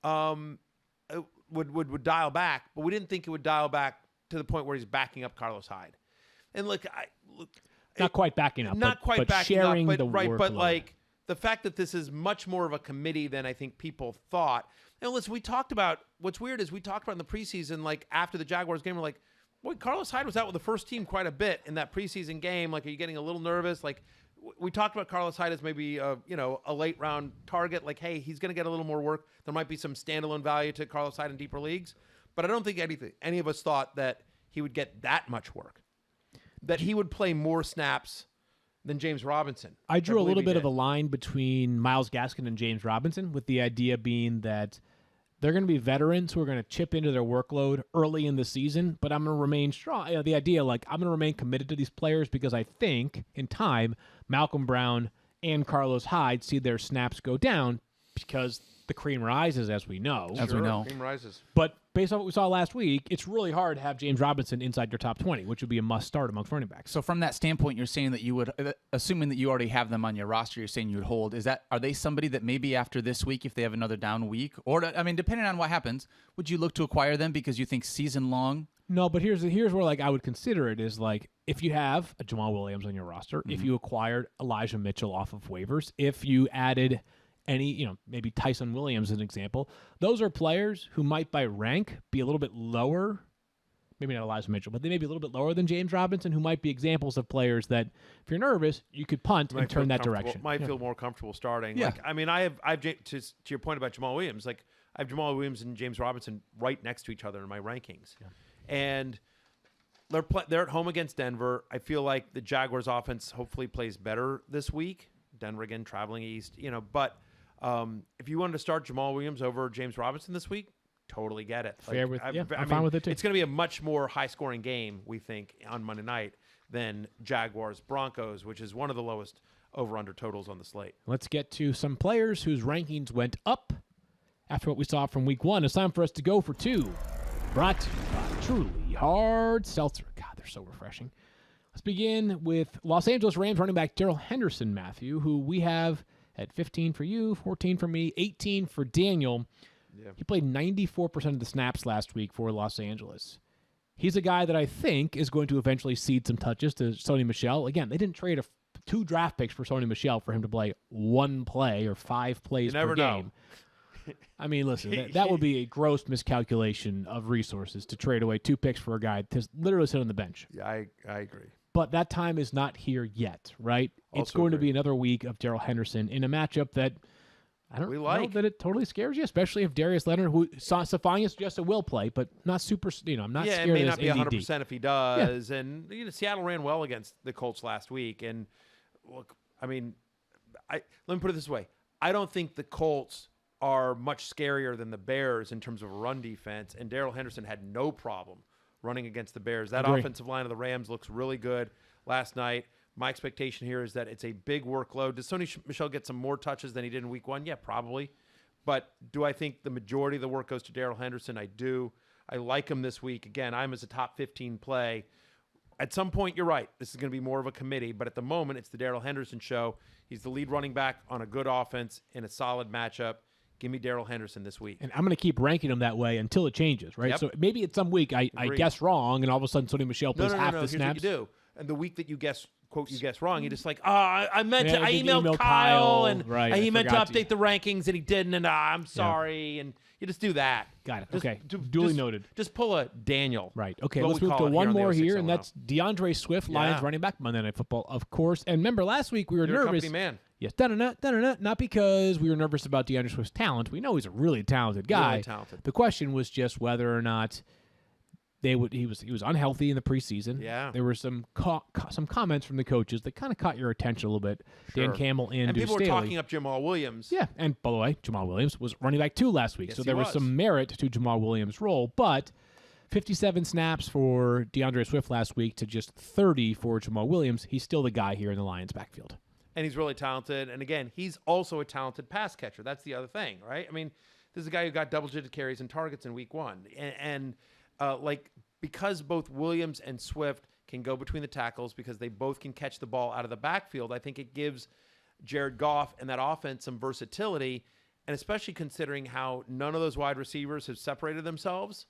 it would dial back. But we didn't think it would dial back to the point where he's backing up Carlos Hyde. And Not quite backing up. Not quite but backing sharing up, the right? But workload. the fact that this is much more of a committee than I think people thought. And listen, we talked about what's weird is we talked about in the preseason, after the Jaguars game, we're like, boy, Carlos Hyde was out with the first team quite a bit in that preseason game. Are you getting a little nervous? We talked about Carlos Hyde as maybe a late round target. Hey, he's going to get a little more work. There might be some standalone value to Carlos Hyde in deeper leagues, but I don't think any of us thought that he would get that much work. that he would play more snaps than James Robinson. I drew a believe little he bit did. of a line between Myles Gaskin and James Robinson, with the idea being that they're going to be veterans who are going to chip into their workload early in the season, but I'm going to remain strong. The idea, like, I'm going to remain committed to these players because I think, in time, Malcolm Brown and Carlos Hyde see their snaps go down because the cream rises, as we know. As we know. Cream rises. But based on what we saw last week, it's really hard to have James Robinson inside your top 20, which would be a must-start amongst running backs. So from that standpoint, you're saying that you would, assuming that you already have them on your roster, you're saying you would hold. Are they somebody that maybe after this week, if they have another down week, or I mean, depending on what happens, would you look to acquire them because you think season long? No, but here's where, like, I would consider it is, like, if you have a Jamal Williams on your roster, if you acquired Elijah Mitchell off of waivers, if you added any, maybe Tyson Williams as an example, those are players who might by rank be a little bit lower, maybe not Elijah Mitchell, but they may be a little bit lower than James Robinson, who might be examples of players that, if you're nervous, you could punt and turn that direction. Might feel more comfortable starting. Yeah. Like, I mean, I've to your point about Jamal Williams, like, I have Jamal Williams and James Robinson right next to each other in my rankings. Yeah. And they're at home against Denver. I feel like the Jaguars offense hopefully plays better this week. Denver again traveling east, but if you wanted to start Jamal Williams over James Robinson this week, totally get it. I'm fine with it too. It's going to be a much more high-scoring game, we think, on Monday night than Jaguars-Broncos, which is one of the lowest over-under totals on the slate. Let's get to some players whose rankings went up after what we saw from week 1. It's time for us to go for 2. Brought to you by Truly Hard Seltzer. God, they're so refreshing. Let's begin with Los Angeles Rams running back Darrell Henderson, Matthew, who we have at 15 for you, 14 for me, 18 for Daniel. Yeah. He played 94% of the snaps last week for Los Angeles. He's a guy that I think is going to eventually cede some touches to Sony Michel. Again, they didn't trade 2 draft picks for Sony Michel for him to play 1 play or 5 plays per game. I mean, listen, that would be a gross miscalculation of resources to trade away 2 picks for a guy to literally sit on the bench. Yeah, I agree. But that time is not here yet, right? It's going to be another week of Darrell Henderson in a matchup that I don't know that it totally scares you, especially if Darius Leonard, who Stephania suggested will play, but not super, I'm not scared of this it may not be ADD. 100% if he does. Yeah. And Seattle ran well against the Colts last week. And look, I mean, let me put it this way. I don't think the Colts are much scarier than the Bears in terms of run defense, and Darrell Henderson had no problem running against the Bears. That offensive line of the Rams looks really good last night. My expectation here is that it's a big workload. Does Sony Michel get some more touches than he did in week 1? Yeah, probably. But do I think the majority of the work goes to Darrell Henderson? I do. I like him this week. Again, I'm as a top 15 play. At some point, you're right. This is going to be more of a committee. But at the moment, it's the Darrell Henderson show. He's the lead running back on a good offense in a solid matchup. Give me Darrell Henderson this week. And I'm going to keep ranking him that way until it changes, right? Yep. So maybe at some week I guess wrong, and all of a sudden Sony Michel plays half the Here's snaps. what you do. And the week that you guess, quote, you guess wrong, you just like, I emailed Kyle, Kyle, and right, he meant to forgot update the rankings, and he didn't, and I'm sorry. And you just do that. Got it. Just, okay. Duly noted. Just pull a Daniel. Right. Okay, What let's we move call to it one on the more here, 06 and that's DeAndre Swift, Lions running back, Monday Night Football, of course. And remember, last week we were You're a nervous. company man. Yes, not because we were nervous about DeAndre Swift's talent. We know he's a really talented guy. Really talented. The question was just whether or not he was unhealthy in the preseason. Yeah. There were some comments from the coaches that kind of caught your attention a little bit. Sure. Dan Campbell and people were Staley. talking up Jamal Williams. Yeah, and by the way, Jamal Williams was running back 2 last week, Yes, so he there was was. some merit to Jamal Williams' role, but 57 snaps for DeAndre Swift last week to just 30 for Jamal Williams. He's still the guy here in the Lions' backfield. And he's really talented. And again, he's also a talented pass catcher. That's the other thing, right? I mean, this is a guy who got double-digit carries and targets in week 1. And because both Williams and Swift can go between the tackles because they both can catch the ball out of the backfield, I think it gives Jared Goff and that offense some versatility, and especially considering how none of those wide receivers have separated themselves.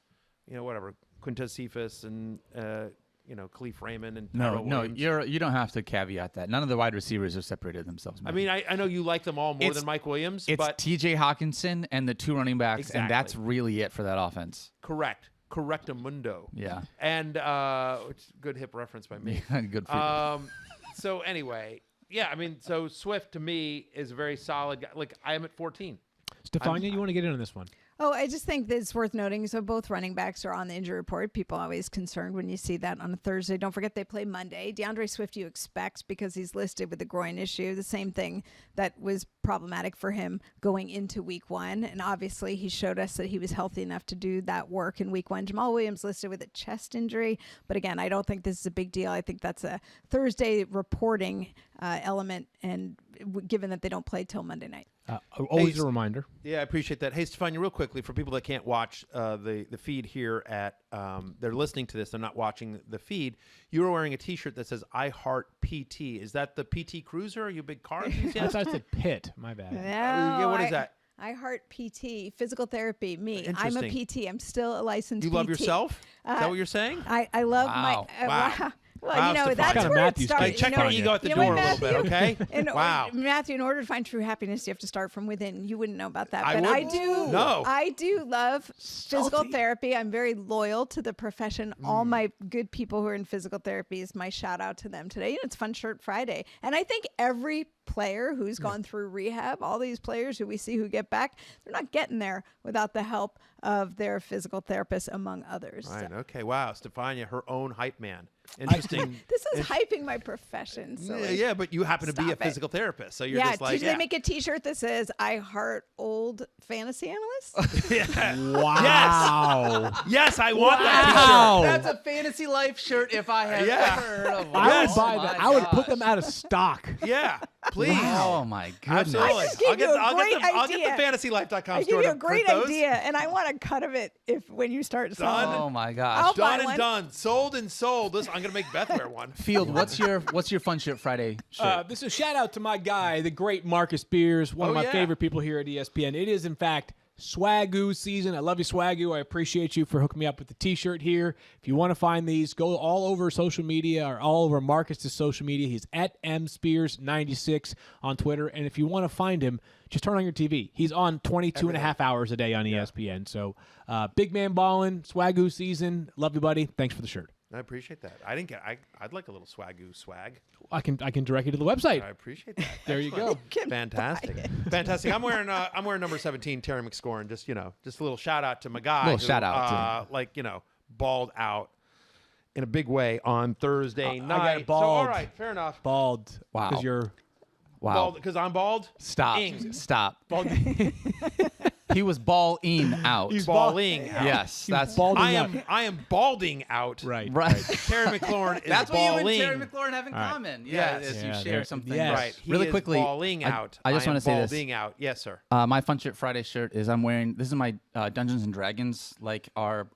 Whatever, Quintez Cephas and Khalif Raymond and Tyrell Williams. You don't have to caveat that. None of the wide receivers have separated themselves. I mean, I know you like them all more than Mike Williams. It's but T.J. Hawkinson and the 2 running backs, Exactly. and that's really it for that offense. Correctamundo. Yeah. And good hip reference by me. Good for you. So anyway, yeah, I mean, so Swift to me is a very solid guy. Like, I am at 14. Stephania, you want to get in on this one? Oh, I just think that it's worth noting. So both running backs are on the injury report. People are always concerned when you see that on a Thursday. Don't forget they play Monday. DeAndre Swift you expect because he's listed with a groin issue. The same thing that was problematic for him going into week 1. And obviously he showed us that he was healthy enough to do that work in week 1. Jamal Williams listed with a chest injury. But again, I don't think this is a big deal. I think that's a Thursday reporting element, and given that they don't play till Monday night. Always a reminder. Yeah, I appreciate that. Hey, Stephania, real quickly, for people that can't watch the feed here at, they're listening to this, they're not watching the feed, you were wearing a T-shirt that says, I Heart PT. Is that the PT Cruiser? Are you a big car enthusiast? I said Pitt. My bad. Yeah, what is that? I Heart PT, physical therapy, me. I'm a Interesting. PT. I'm still a licensed PT. You love yourself? Is that what you're saying? I love Wow. my... Wow. Well, Wow, you know, Stephania. that's Kinda where it Matthew starts. Hey, check your your ego at the You door know a what, little bit, okay? Wow. Matthew, in order to find true happiness, you have to start from within. You wouldn't know about that. I But I wouldn't. do. No. I do love physical therapy. I'm very loyal to the profession. All my good people who are in physical therapy is my shout out to them today. It's Fun Shirt Friday. And I think every player who's gone through rehab, all these players who we see who get back, they're not getting there without the help of their physical therapist, among others. Right, So okay. Wow, Stephania, her own hype man. Interesting. this is hyping my profession. So Yeah, but you happen to be a Stop it. physical therapist, so you're yeah, just like, do they make a T-shirt that says "I heart old fantasy analysts"? Wow. Yes, I want Wow. That's a fantasy life shirt if I had Yeah. ever heard of one. I would Oh buy my that. I would put gosh. them out of stock. that T-shirt. Yeah, please. Oh my goodness. Absolutely. I just gave you a great I'll get idea. the fantasylife.com I store give you a to great print those. idea, and I want a cut of it when you start selling it. Oh my I'll gosh. buy Done one. and done. Sold and sold. Listen, I'm going to make Beth wear one. Field, what's your Fun Shirt Friday shirt? This is a shout out to my guy, the great Marcus Beers, one of my yeah. favorite people here at ESPN. It is, in fact, Swagoo season. I love you, Swagoo. I appreciate you for hooking me up with the T-shirt here. If you want to find these, go all over social media or all over Marcus's social media. He's at mspears96 on Twitter. And if you want to find him, just turn on your TV. He's on 22 and a half hours a day on ESPN. So big man ballin', Swagoo season. Love you, buddy. Thanks for the shirt. I appreciate that. I'd like a little swagoo swag. I can direct you to the website. I appreciate that. There you go. Fantastic. Fantastic. I'm wearing number 17, Terry McScoren. Just a little shout out to my guy. Little shout out balled out in a big way on Thursday night. got So, bald. all right, fair enough. Bald. Wow. Because you're Wow. Bald because I'm bald. Stop. Ing. Stop. bald. He was balling out. He's Balling out. Yes, that's balding I out. am balding out. Right. right. Terry McLaurin is That's what balling. you and Terry McLaurin have in common. Yeah, Yes. as Yeah, you there- share something. yes. Right. He Really is quickly, balling out. I just am want to say this. balding out. Yes, sir. My Fun Shirt Friday shirt is I'm wearing. This is my Dungeons and Dragons. Like our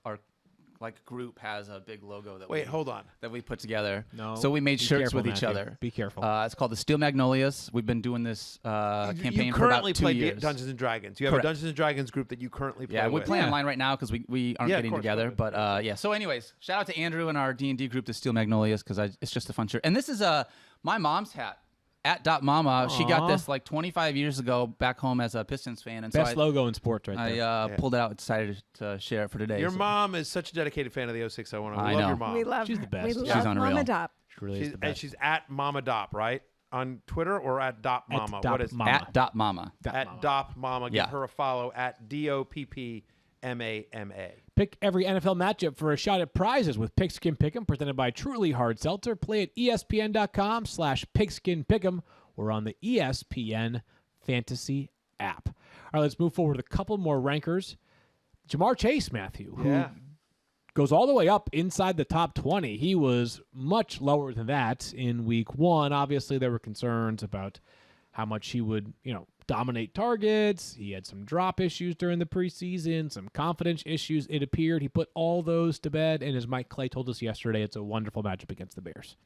group has a big logo that Wait, hold on. that we put together. No. So we made Be shirts careful, with each Matthew. other. Be careful. It's called the Steel Magnolias. We've been doing this campaign You for about currently 2 play years. Dungeons and Dragons. You have Correct. a Dungeons and Dragons group that you currently play Yeah, we with. play online right now because we aren't Yeah, of getting course, together. of course. But yeah. So, anyways, shout out to Andrew and our D&D group, the Steel Magnolias, because it's just a fun shirt. And this is my mom's hat. At Dot Mama, she got Aw. this like 25 years ago back home as a Pistons fan, and Best so logo in sports right there. I pulled it out and decided to share it for today. Your so- mom is such a dedicated fan of the 0601. I We love know. your mom. We love She's her. the best. We She's love unreal. Mama Dopp. She really is She's, the and best. she's at Mama Dopp, right? On Twitter or at Dopp Mama? Dopp What is Mama. At Dot Mama. That At mama. Dopp Mama. Give Yeah. her a follow at DOPPMAMA. Pick every NFL matchup for a shot at prizes with Pigskin Pick'em, presented by Truly Hard Seltzer. Play at ESPN.com/pigskinpick'em or on the ESPN Fantasy app. All right, let's move forward with a couple more rankers. Jamar Chase, Matthew, who Yeah. goes all the way up inside the top 20. He was much lower than that in week 1. Obviously, there were concerns about how much he would, dominate targets. He had some drop issues during the preseason, some confidence issues. It appeared he put all those to bed, and as Mike Clay told us yesterday, it's a wonderful matchup against the Bears.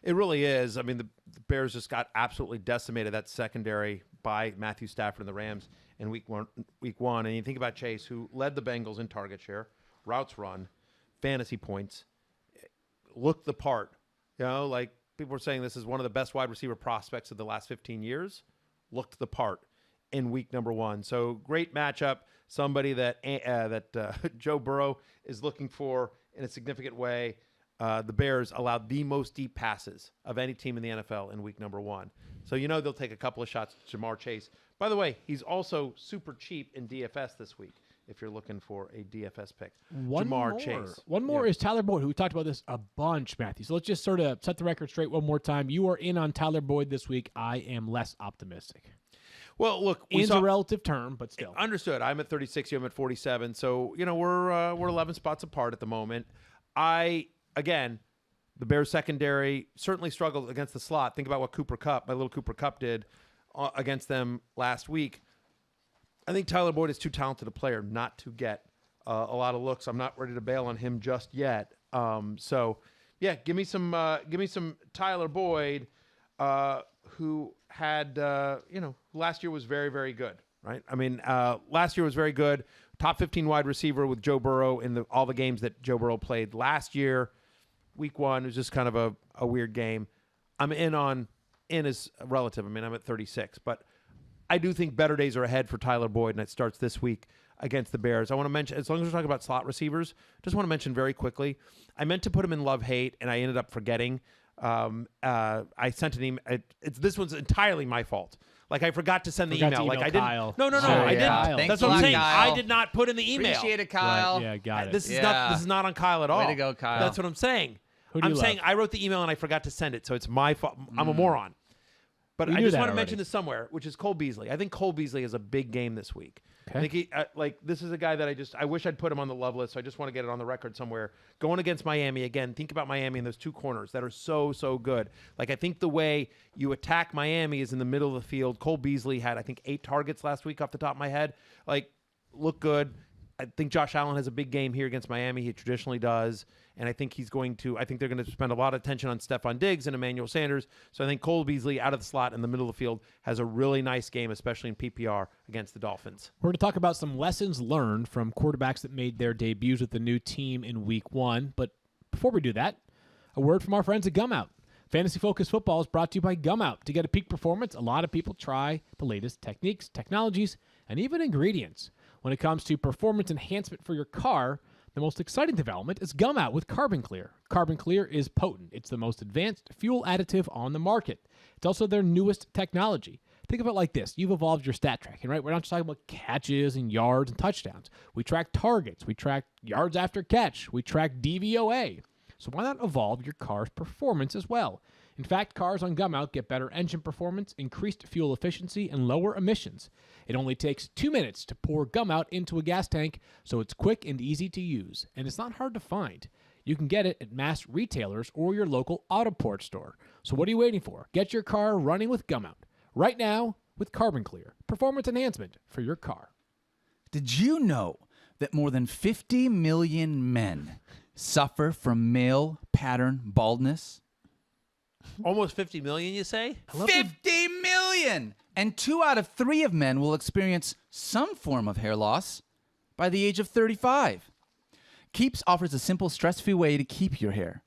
It really is. I mean, the Bears just got absolutely decimated, that secondary, by Matthew Stafford and the Rams in week one. And you think about Chase, who led the Bengals in target share, routes run, fantasy points, looked the part. Like people were saying this is one of the best wide receiver prospects of the last 15 years. Looked the part in week number 1. So great matchup. Somebody that Joe Burrow is looking for in a significant way. The Bears allowed the most deep passes of any team in the NFL in week number 1. So they'll take a couple of shots at Jamar Chase. By the way, he's also super cheap in DFS this week. if you're looking for a DFS pick. One Jamar more. Chase. One more Yeah. is Tyler Boyd, who we talked about this a bunch, Matthew. So let's just sort of set the record straight one more time. You are in on Tyler Boyd this week. I am less optimistic. Well, look, In's a relative term, but still. Understood. I'm at 36. I'm at 47. So we're 11 spots apart at the moment. Again, the Bears secondary certainly struggled against the slot. Think about what my little Cooper Kupp did against them last week. I think Tyler Boyd is too talented a player not to get a lot of looks. I'm not ready to bail on him just yet. So, yeah, give me some Tyler Boyd, who had last year was very, very good, right? I mean, last year was very good. Top 15 wide receiver with Joe Burrow in all the games that Joe Burrow played last year. Week 1 was just kind of a weird game. I'm in is relative. I mean, I'm at 36, but I do think better days are ahead for Tyler Boyd, and it starts this week against the Bears. I want to mention, as long as we're talking about slot receivers, just want to mention very quickly, I meant to put him in love-hate, and I ended up forgetting. I sent an email. This one's entirely my fault. Like, I forgot to send the Forgot to email. Like, email I didn't. Kyle. No, Sure, I yeah. didn't. Thanks That's a what I'm lot, saying. Kyle. I did not put in the email. Appreciate it, Kyle. Right, yeah, got it. This is Yeah. This is not on Kyle at all. Way to go, Kyle. That's what I'm saying. Who do you I'm saying love? I wrote the email and I forgot to send it, so it's my fault. I'm a moron. But We I knew just that want to already. mention this somewhere, which is Cole Beasley. I think Cole Beasley has a big game this week. Okay. I think this is a guy that I wish I'd put him on the love list. So I just want to get it on the record somewhere. Going against Miami again. Think about Miami and those two corners that are so good. Like, I think the way you attack Miami is in the middle of the field. Cole Beasley had, I think, 8 targets last week off the top of my head. Like, look good. I think Josh Allen has a big game here against Miami. He traditionally does. And I think they're going to spend a lot of attention on Stephon Diggs and Emmanuel Sanders. So I think Cole Beasley out of the slot in the middle of the field has a really nice game, especially in PPR against the Dolphins. We're going to talk about some lessons learned from quarterbacks that made their debuts with the new team in week 1. But before we do that, a word from our friends at Gumout. Fantasy Focus Football is brought to you by Gumout. To get a peak performance, a lot of people try the latest techniques, technologies, and even ingredients. When it comes to performance enhancement for your car, the most exciting development is Gumout with Carbon Clear. Carbon Clear is potent. It's the most advanced fuel additive on the market. It's also their newest technology. Think of it like this. You've evolved your stat tracking, right? We're not just talking about catches and yards and touchdowns. We track targets. We track yards after catch. We track DVOA. So why not evolve your car's performance as well? In fact, cars on Gumout get better engine performance, increased fuel efficiency, and lower emissions. It only takes 2 minutes to pour Gumout into a gas tank, so it's quick and easy to use, and it's not hard to find. You can get it at mass retailers or your local Autoport store. So what are you waiting for? Get your car running with Gumout. Right now, with Carbon Clear, performance enhancement for your car. Did you know that more than 50 million men suffer from male pattern baldness? Almost 50 million, you say? 50 million! And 2 out of 3 of men will experience some form of hair loss by the age of 35. Keeps offers a simple, stress-free way to keep your hair.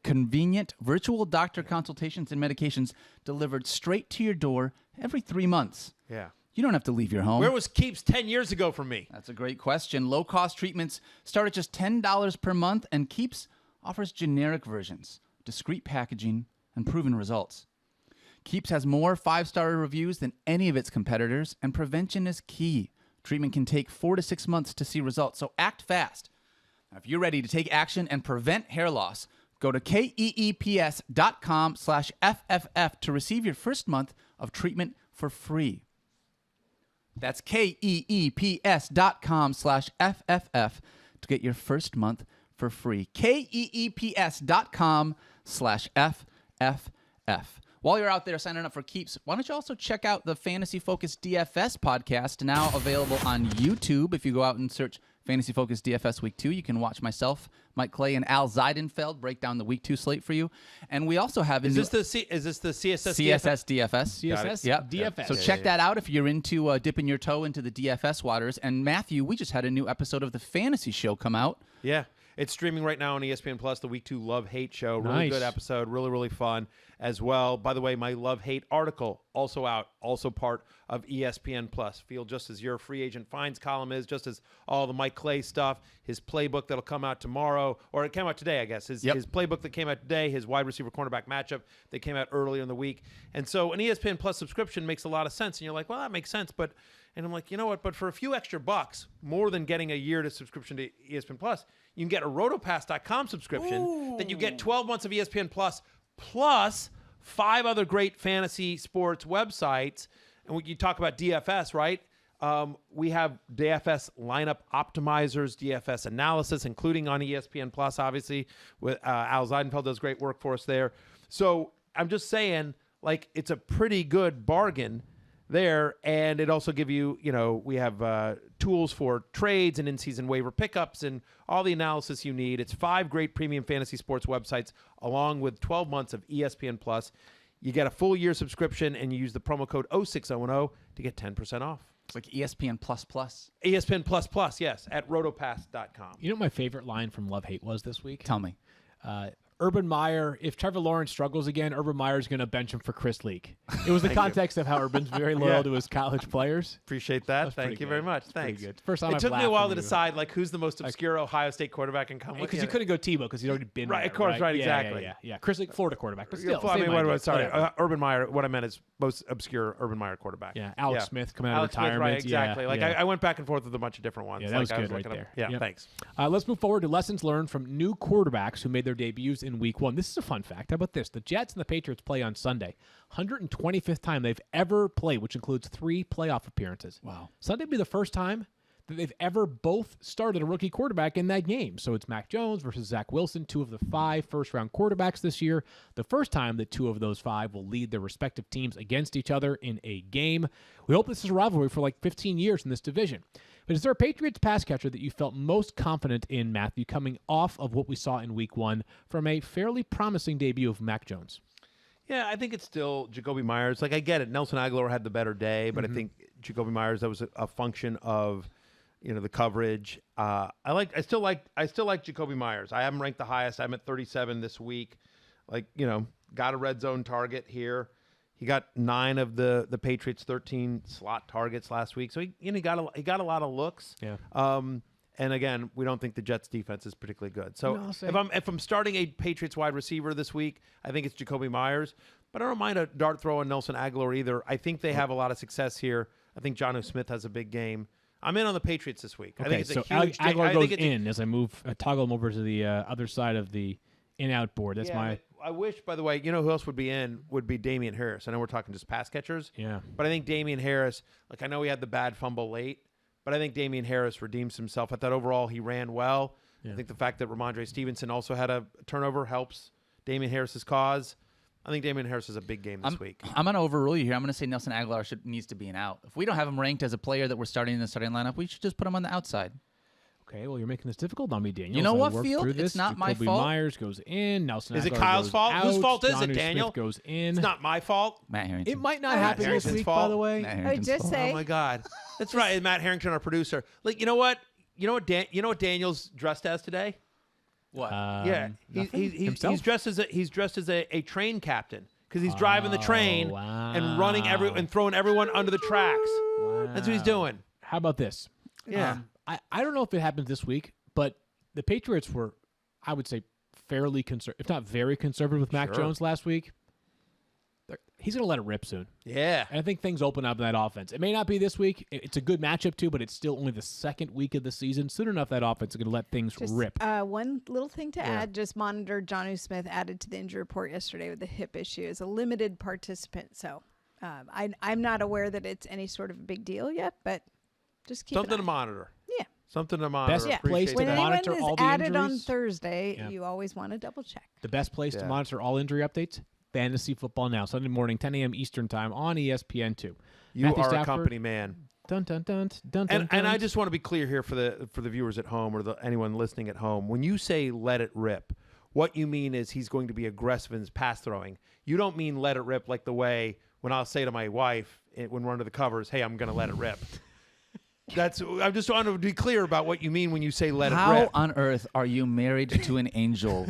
Convenient virtual doctor consultations and medications delivered straight to your door every 3 months. Yeah. You don't have to leave your home. Where was Keeps 10 years ago from me? That's a great question. Low-cost treatments start at just $10 per month, and Keeps offers generic versions, discreet packaging, and proven results. Keeps has more 5-star reviews than any of its competitors, and prevention is key. Treatment can take 4 to 6 months to see results, so act fast. Now, if you're ready to take action and prevent hair loss, go to keeps.com/FFF to receive your first month of treatment for free. That's keeps.com/FFF to get your first month for free. keeps.com/FFF. While you're out there signing up for Keeps, why don't you also check out the Fantasy Focus DFS podcast, now available on YouTube. If you go out and search Fantasy Focus DFS Week 2, you can watch myself, Mike Clay, and Al Zeidenfeld break down the Week 2 slate for you. And we also have Is this the CSS CSS DFS? CSS Yep. DFS. So check that out if you're into dipping your toe into the DFS waters. And Matthew, we just had a new episode of the Fantasy Show come out. Yeah. It's streaming right now on ESPN Plus, the Week 2 Love Hate Show. Really Nice. good episode. Really, really fun. as well. By the way, my love-hate article also out, also part of ESPN Plus. Feel just as your free agent finds column is, just as all the Mike Clay stuff, his playbook that'll come out tomorrow, or it came out today, I guess. His playbook that came out today, his wide receiver cornerback matchup that came out earlier in the week. And so an ESPN Plus subscription makes a lot of sense. And you're like, well, that makes sense. And I'm like, you know what? But for a few extra bucks, more than getting a year to subscription to ESPN Plus, you can get a rotopass.com subscription. Then you get 12 months of ESPN plus 5 other great fantasy sports websites. And when you talk about DFS, right? We have DFS lineup optimizers, DFS analysis, including on ESPN Plus, obviously. With Al Zeidenfeld does great work for us there. So I'm just saying, like, it's a pretty good bargain there. And it also give you, we have tools for trades and in-season waiver pickups and all the analysis you need. It's 5 great premium fantasy sports websites along with 12 months of ESPN Plus. You get a full year subscription and you use the promo code 0600 to get 10% off. It's like ESPN Plus Plus. ESPN Plus, yes, at rotopass.com. You know what my favorite line from Love Hate was this week? Tell me. Urban Meyer, if Trevor Lawrence struggles again, Urban Meyer's going to bench him for Chris Leak. It was the context of how Urban's very loyal to his college players. Appreciate that. That's Thank pretty you good. very much. That's Thanks. pretty good. First time it I've took me a laughed while when to you- decide who's the most obscure Ohio State quarterback and come with. Because you couldn't go Tebow because he'd already been Right, there, of course, right, Yeah, exactly. Yeah. Chris Leak, Florida quarterback, but still. I mean, same what idea. was sorry, Whatever. Urban Meyer. What I ment is most obscure Urban Meyer quarterback. Yeah, Alex Smith coming out Alex of retirement. Smith, right? Exactly. Yeah, I went back and forth with a bunch of different ones. Yeah, that was I good right looking there. up. Yeah, Yep. thanks. Let's move forward to lessons learned from new quarterbacks who made their debuts in Week 1. This is a fun fact. How about this? The Jets and the Patriots play on Sunday. 125th time they've ever played, which includes 3 playoff appearances. Wow. Sunday will be the first time that they've ever both started a rookie quarterback in that game. So it's Mac Jones versus Zach Wilson, 2 of the 5 first-round quarterbacks this year. The first time that 2 of those 5 will lead their respective teams against each other in a game. We hope this is a rivalry for like 15 years in this division. But is there a Patriots pass catcher that you felt most confident in, Matthew, coming off of what we saw in Week 1 from a fairly promising debut of Mac Jones? Yeah, I think it's still Jacoby Myers. Like, I get it. Nelson Aguilar had the better day, but I think Jacoby Myers, that was a function of, the coverage. I still like Jacoby Myers. I haven't ranked the highest. I'm at 37 this week. Got a red zone target here. He got 9 of the Patriots' 13 slot targets last week. So he got a lot of looks. Yeah. And again, we don't think the Jets' defense is particularly good. So No, if I'm starting a Patriots wide receiver this week, I think it's Jacoby Myers. But I don't mind a dart throw on Nelson Aguilar either. I think they have a lot of success here. I think Jonnu Smith has a big game. I'm in on the Patriots this week. I think it's so a huge Aguilar I goes think it's in as I move, toggle him over to the other side of the in-out board. That's my... I wish, by the way, who else would be in would be Damian Harris. I know we're talking just pass catchers. Yeah. But I think Damian Harris, I know he had the bad fumble late, but I think Damian Harris redeems himself. I thought overall he ran well. Yeah. I think the fact that Ramondre Stevenson also had a turnover helps Damian Harris's cause. I think Damian Harris has a big game this week. I'm going to overrule you here. I'm going to say Nelson Aguilar needs to be an out. If we don't have him ranked as a player that we're starting in the starting lineup, we should just put him on the outside. Okay, well, you're making this difficult on me, Daniel. You know As I what, work Field? through It's this, not my Jacoby fault. Myers goes in. Nelson Is it Aguilar Kyle's goes fault? out. Whose fault is it, Jonnu Daniel? Smith goes in. It's not my fault. Matt Harrington. It might not Matt happen this Harrington's week, by fault. the way. Matt I would Harrington's just fault. say, Oh my God, that's right. Matt Harrington, our producer. You know what? You know what Daniel's dressed as today? What? Yeah, Himself? he's dressed as a train captain because he's driving the train and running and throwing everyone under the tracks. That's what he's doing. How about this? Yeah. I don't know if it happens this week, but the Patriots were, I would say, fairly conservative, if not very conservative with Mac Sure. Jones last week. He's going to let it rip soon. Yeah. And I think things open up in that offense. It may not be this week. It's a good matchup, too, but it's still only the second week of the season. Soon enough, that offense is going to let things just rip. one little thing to add, just monitor Jonnu Smith added to the injury report yesterday with the hip issue as a limited participant. So I'm not aware that it's any sort of a big deal yet, but just keep Something an to eye. monitor. Yeah. Something to monitor. Best Yeah. place Appreciate to When that. anyone monitor is all the added on injuries. Thursday, Yeah. you always want to double check. The best place to Yeah. monitor all injury updates, Fantasy Football Now, Sunday morning, 10 a.m. Eastern Time on ESPN2. You Matthew are a Stafford, company man. Dun, dun, dun, dun, dun, And I dun. just want to be clear here for the viewers at home or anyone listening at home. When you say let it rip, what you mean is he's going to be aggressive in his pass throwing. You don't mean let it rip like the way when I'll say to my wife when we're under the covers, hey, I'm going to let it rip. I'm just trying to be clear about what you mean when you say let it How rip. on earth are you married to an angel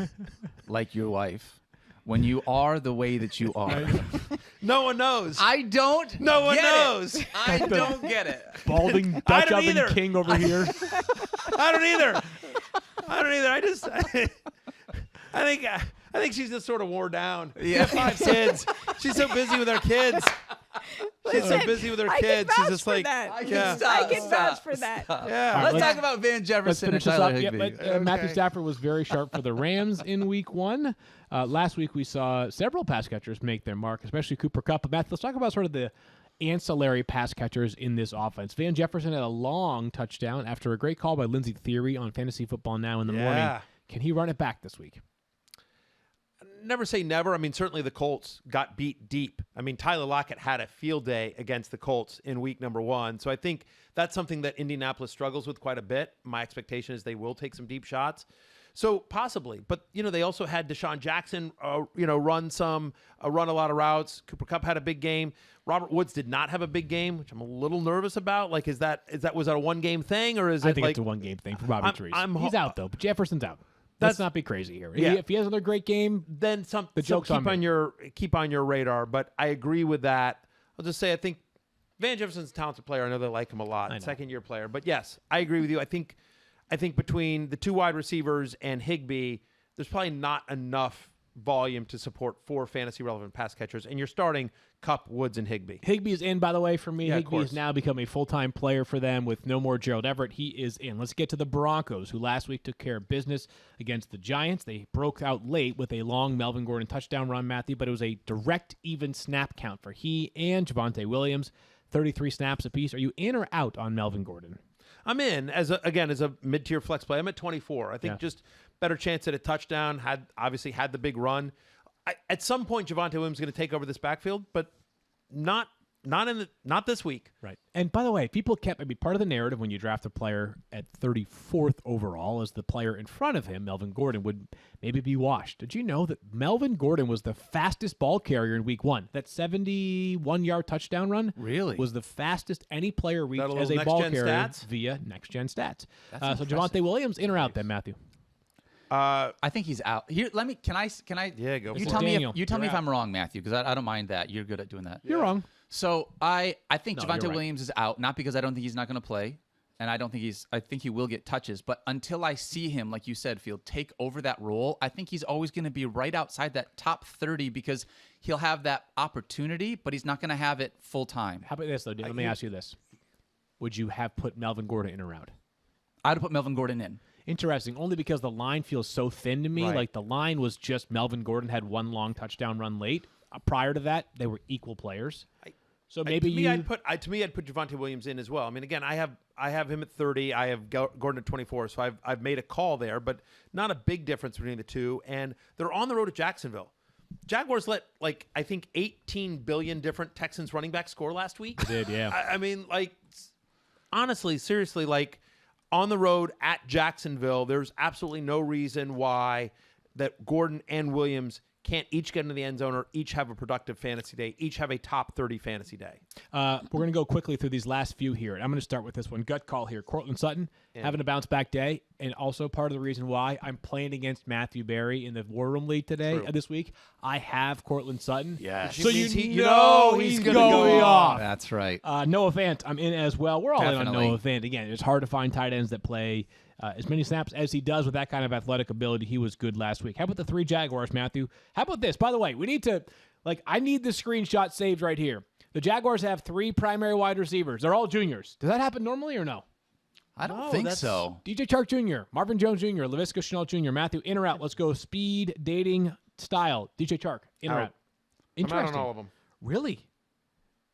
like your wife? when you are the way that you are. No one knows. I don't. No one get knows. It. I don't get it. Balding I Dutch don't oven either. king over here. I don't either. I think she's just sort of wore down. Yeah. 5 kids. She's so busy with her kids. She's so Listen, busy with her I can kids. She's vouch just for like, that. I can yeah. stop. I can vouch for that. Yeah. Let's let's- talk about Van Let's Jefferson and finish this Tyler up. Yeah, Higbee. but Matthew Okay. Stafford was very sharp for the Rams in Week 1. Last week we saw several pass catchers make their mark, especially Cooper Kupp. But Matt, let's talk about sort of the ancillary pass catchers in this offense. Van Jefferson had a long touchdown after a great call by Lindsey Theory on Fantasy Football Now in the morning. Yeah. Can he run it back this week? Never say never. I mean, certainly the Colts got beat deep. I mean, Tyler Lockett had a field day against the Colts in week number 1. So I think that's something that Indianapolis struggles with quite a bit. My expectation is they will take some deep shots. So possibly. But, they also had Deshaun Jackson, run a lot of routes. Cooper Kupp had a big game. Robert Woods did not have a big game, which I'm a little nervous about. Like, was that a one-game thing, or is I it think like it's a one-game thing for Bobby Trees. He's out, though. But Jefferson's out. Let's not be crazy here. Yeah. If he has another great game, then the joke's keep on me. keep on your radar. But I agree with that. I'll just say I think Van Jefferson's a talented player. I know they like him a lot. Second-year player. But yes, I agree with you. I think between the 2 wide receivers and Higbee, there's probably not enough volume to support 4 fantasy-relevant pass catchers, and you're starting Kupp, Woods, and Higbee. Higbee is in, by the way, for me. Yeah, of Higbee has course. now become a full-time player for them with no more Gerald Everett. He is in. Let's get to the Broncos, who last week took care of business against the Giants. They broke out late with a long Melvin Gordon touchdown run, Matthew, but it was a direct even snap count for he and Javonte Williams, 33 snaps apiece. Are you in or out on Melvin Gordon? I'm in as a mid-tier flex play. I'm at 24. I think just better chance at a touchdown. Obviously had the big run. At some point, Javonte Williams is going to take over this backfield, but not this week. Right. And by the way, people part of the narrative when you draft a player at 34th overall is the player in front of him, Melvin Gordon, would maybe be washed. Did you know that Melvin Gordon was the fastest ball carrier in week 1? That 71-yard touchdown run Really? was the fastest any player reached That a as a little ball next-gen carrier stats? via next-gen stats. So impressive. Javonte Williams, in or out then, Matthew? I think he's out. Here, let me. Can I? Yeah, go You for tell it. me. Daniel, You tell me you're if I'm wrong, Matthew, because I don't mind that. You're good at doing that. You're wrong. So I think No, Javonte you're right. Williams is out, not because I don't think he's not going to play, and I think he will get touches, but until I see him, like you said, Field, take over that role, I think he's always going to be right outside that top 30 because he'll have that opportunity, but he's not going to have it full time. How about this, though? Let me ask you this. Would you have put Melvin Gordon in or out? I'd have put Melvin Gordon in. Interesting, only because the line feels so thin to me. Right. Like the line was just Melvin Gordon had one long touchdown run late. Prior to that, they were equal players. So maybe I'd put Javonte Williams in as well. I mean, again, I have him at 30. I have Gordon at 24. So I've made a call there, but not a big difference between the two. And they're on the road at Jacksonville. Jaguars let I think 18 billion different Texans running backs score last week. They did, yeah. I mean, honestly, seriously, on the road at Jacksonville, there's absolutely no reason why that Gordon and Williams can't each get into the end zone or each have a productive fantasy day, each have a top 30 fantasy day. We're going to go quickly through these last few here. And I'm going to start with this one. Gut call here. Cortland Sutton having a bounce-back day. And also part of the reason why I'm playing against Matthew Berry in the War Room League this week. I have Cortland Sutton. Yeah. So means you he's he's gonna go going off. That's right. Noah Fant, I'm in as well. We're all in Definitely. on Noah Fant. Again, it's hard to find tight ends that play as many snaps as he does with that kind of athletic ability. He was good last week. How about the 3 Jaguars, Matthew? How about this? By the way, we need to, I need the screenshot saved right here. The Jaguars have 3 primary wide receivers. They're all juniors. Does that happen normally or no? I don't think so. DJ Chark Jr., Marvin Jones Jr., Laviska Shenault Jr., Matthew, in or out? Let's go speed, dating, style. DJ Chark, in or Out. out? I'm Interesting. out on all of them. Really?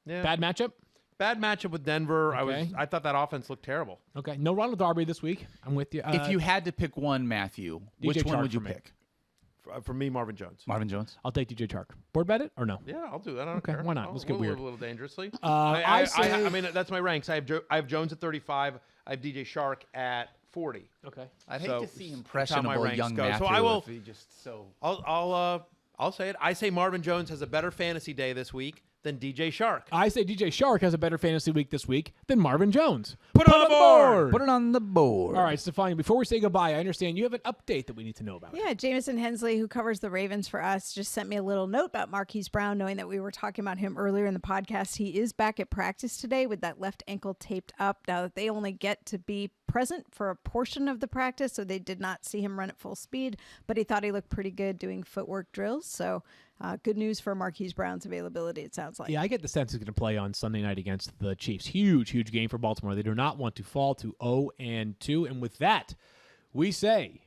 Yeah. Bad matchup? Bad matchup with Denver. Okay. I thought that offense looked terrible. Okay. No Ronald Darby this week. I'm with you. If you had to pick one, Matthew, which DJ one Chark would you for me. pick? For me, Marvin Jones. Marvin Jones. I'll take DJ Chark. Board bet it or no? Yeah, I'll do that. I don't Okay, care. why not? Let's get We'll weird. live a little dangerously. I say- I mean, that's my ranks. I have Jones at 35. I have DJ Shark at 40. Okay. I'd hate So, to see that's how my impressionable ranks young go. Matthew. So I will. if he just so. I'll say it. I say Marvin Jones has a better fantasy day this week than DJ Shark. I say DJ Shark has a better fantasy week this week than Marvin Jones. Put it on the board. Put it on the board. All right, Stephania, before we say goodbye, I understand you have an update that we need to know about. Yeah, Jameson Hensley, who covers the Ravens for us, just sent me a little note about Marquise Brown, knowing that we were talking about him earlier in the podcast. He is back at practice today with that left ankle taped up. Now that they only get to be present for a portion of the practice, so they did not see him run at full speed, but he thought he looked pretty good doing footwork drills. So good news for Marquise Brown's availability, it sounds like. Yeah, I get the sense he's going to play on Sunday night against the Chiefs. Huge game for Baltimore. They do not want to fall to 0-2. And with that, we say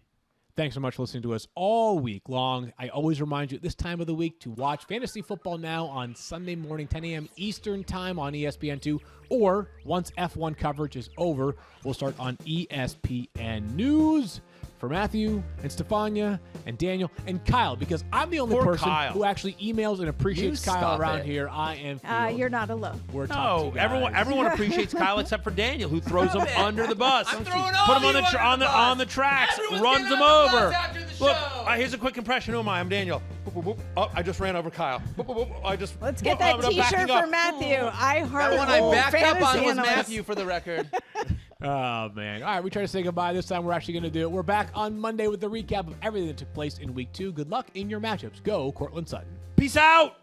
thanks so much for listening to us all week long. I always remind you at this time of the week to watch Fantasy Football Now on Sunday morning, 10 a.m. Eastern Time on ESPN2. Or once F1 coverage is over, we'll start on ESPN News. For Matthew and Stephania and Daniel and Kyle, because I'm the only Poor person Kyle. who actually emails and appreciates You Kyle stop around it. here. I am. You're not alone. We're No, talking everyone appreciates Kyle except for Daniel, who throws him under the bus. I'm throwing Put all him on you the under the bus. on the tracks, Everyone's runs getting them on the over. bus after the Look, show. here's a quick impression. Who am I? I'm Daniel. Boop, boop, boop. Oh, I just ran over Kyle. Boop, boop, boop. I just. Let's get Boop, that I'm T-shirt backing for up. Matthew. I heart That one I backed up on was analyst. Matthew, for the record. Oh, man. All right, we try to say goodbye. This time we're actually going to do it. We're back on Monday with the recap of everything that took place in Week 2. Good luck in your matchups. Go, Cortland Sutton. Peace out.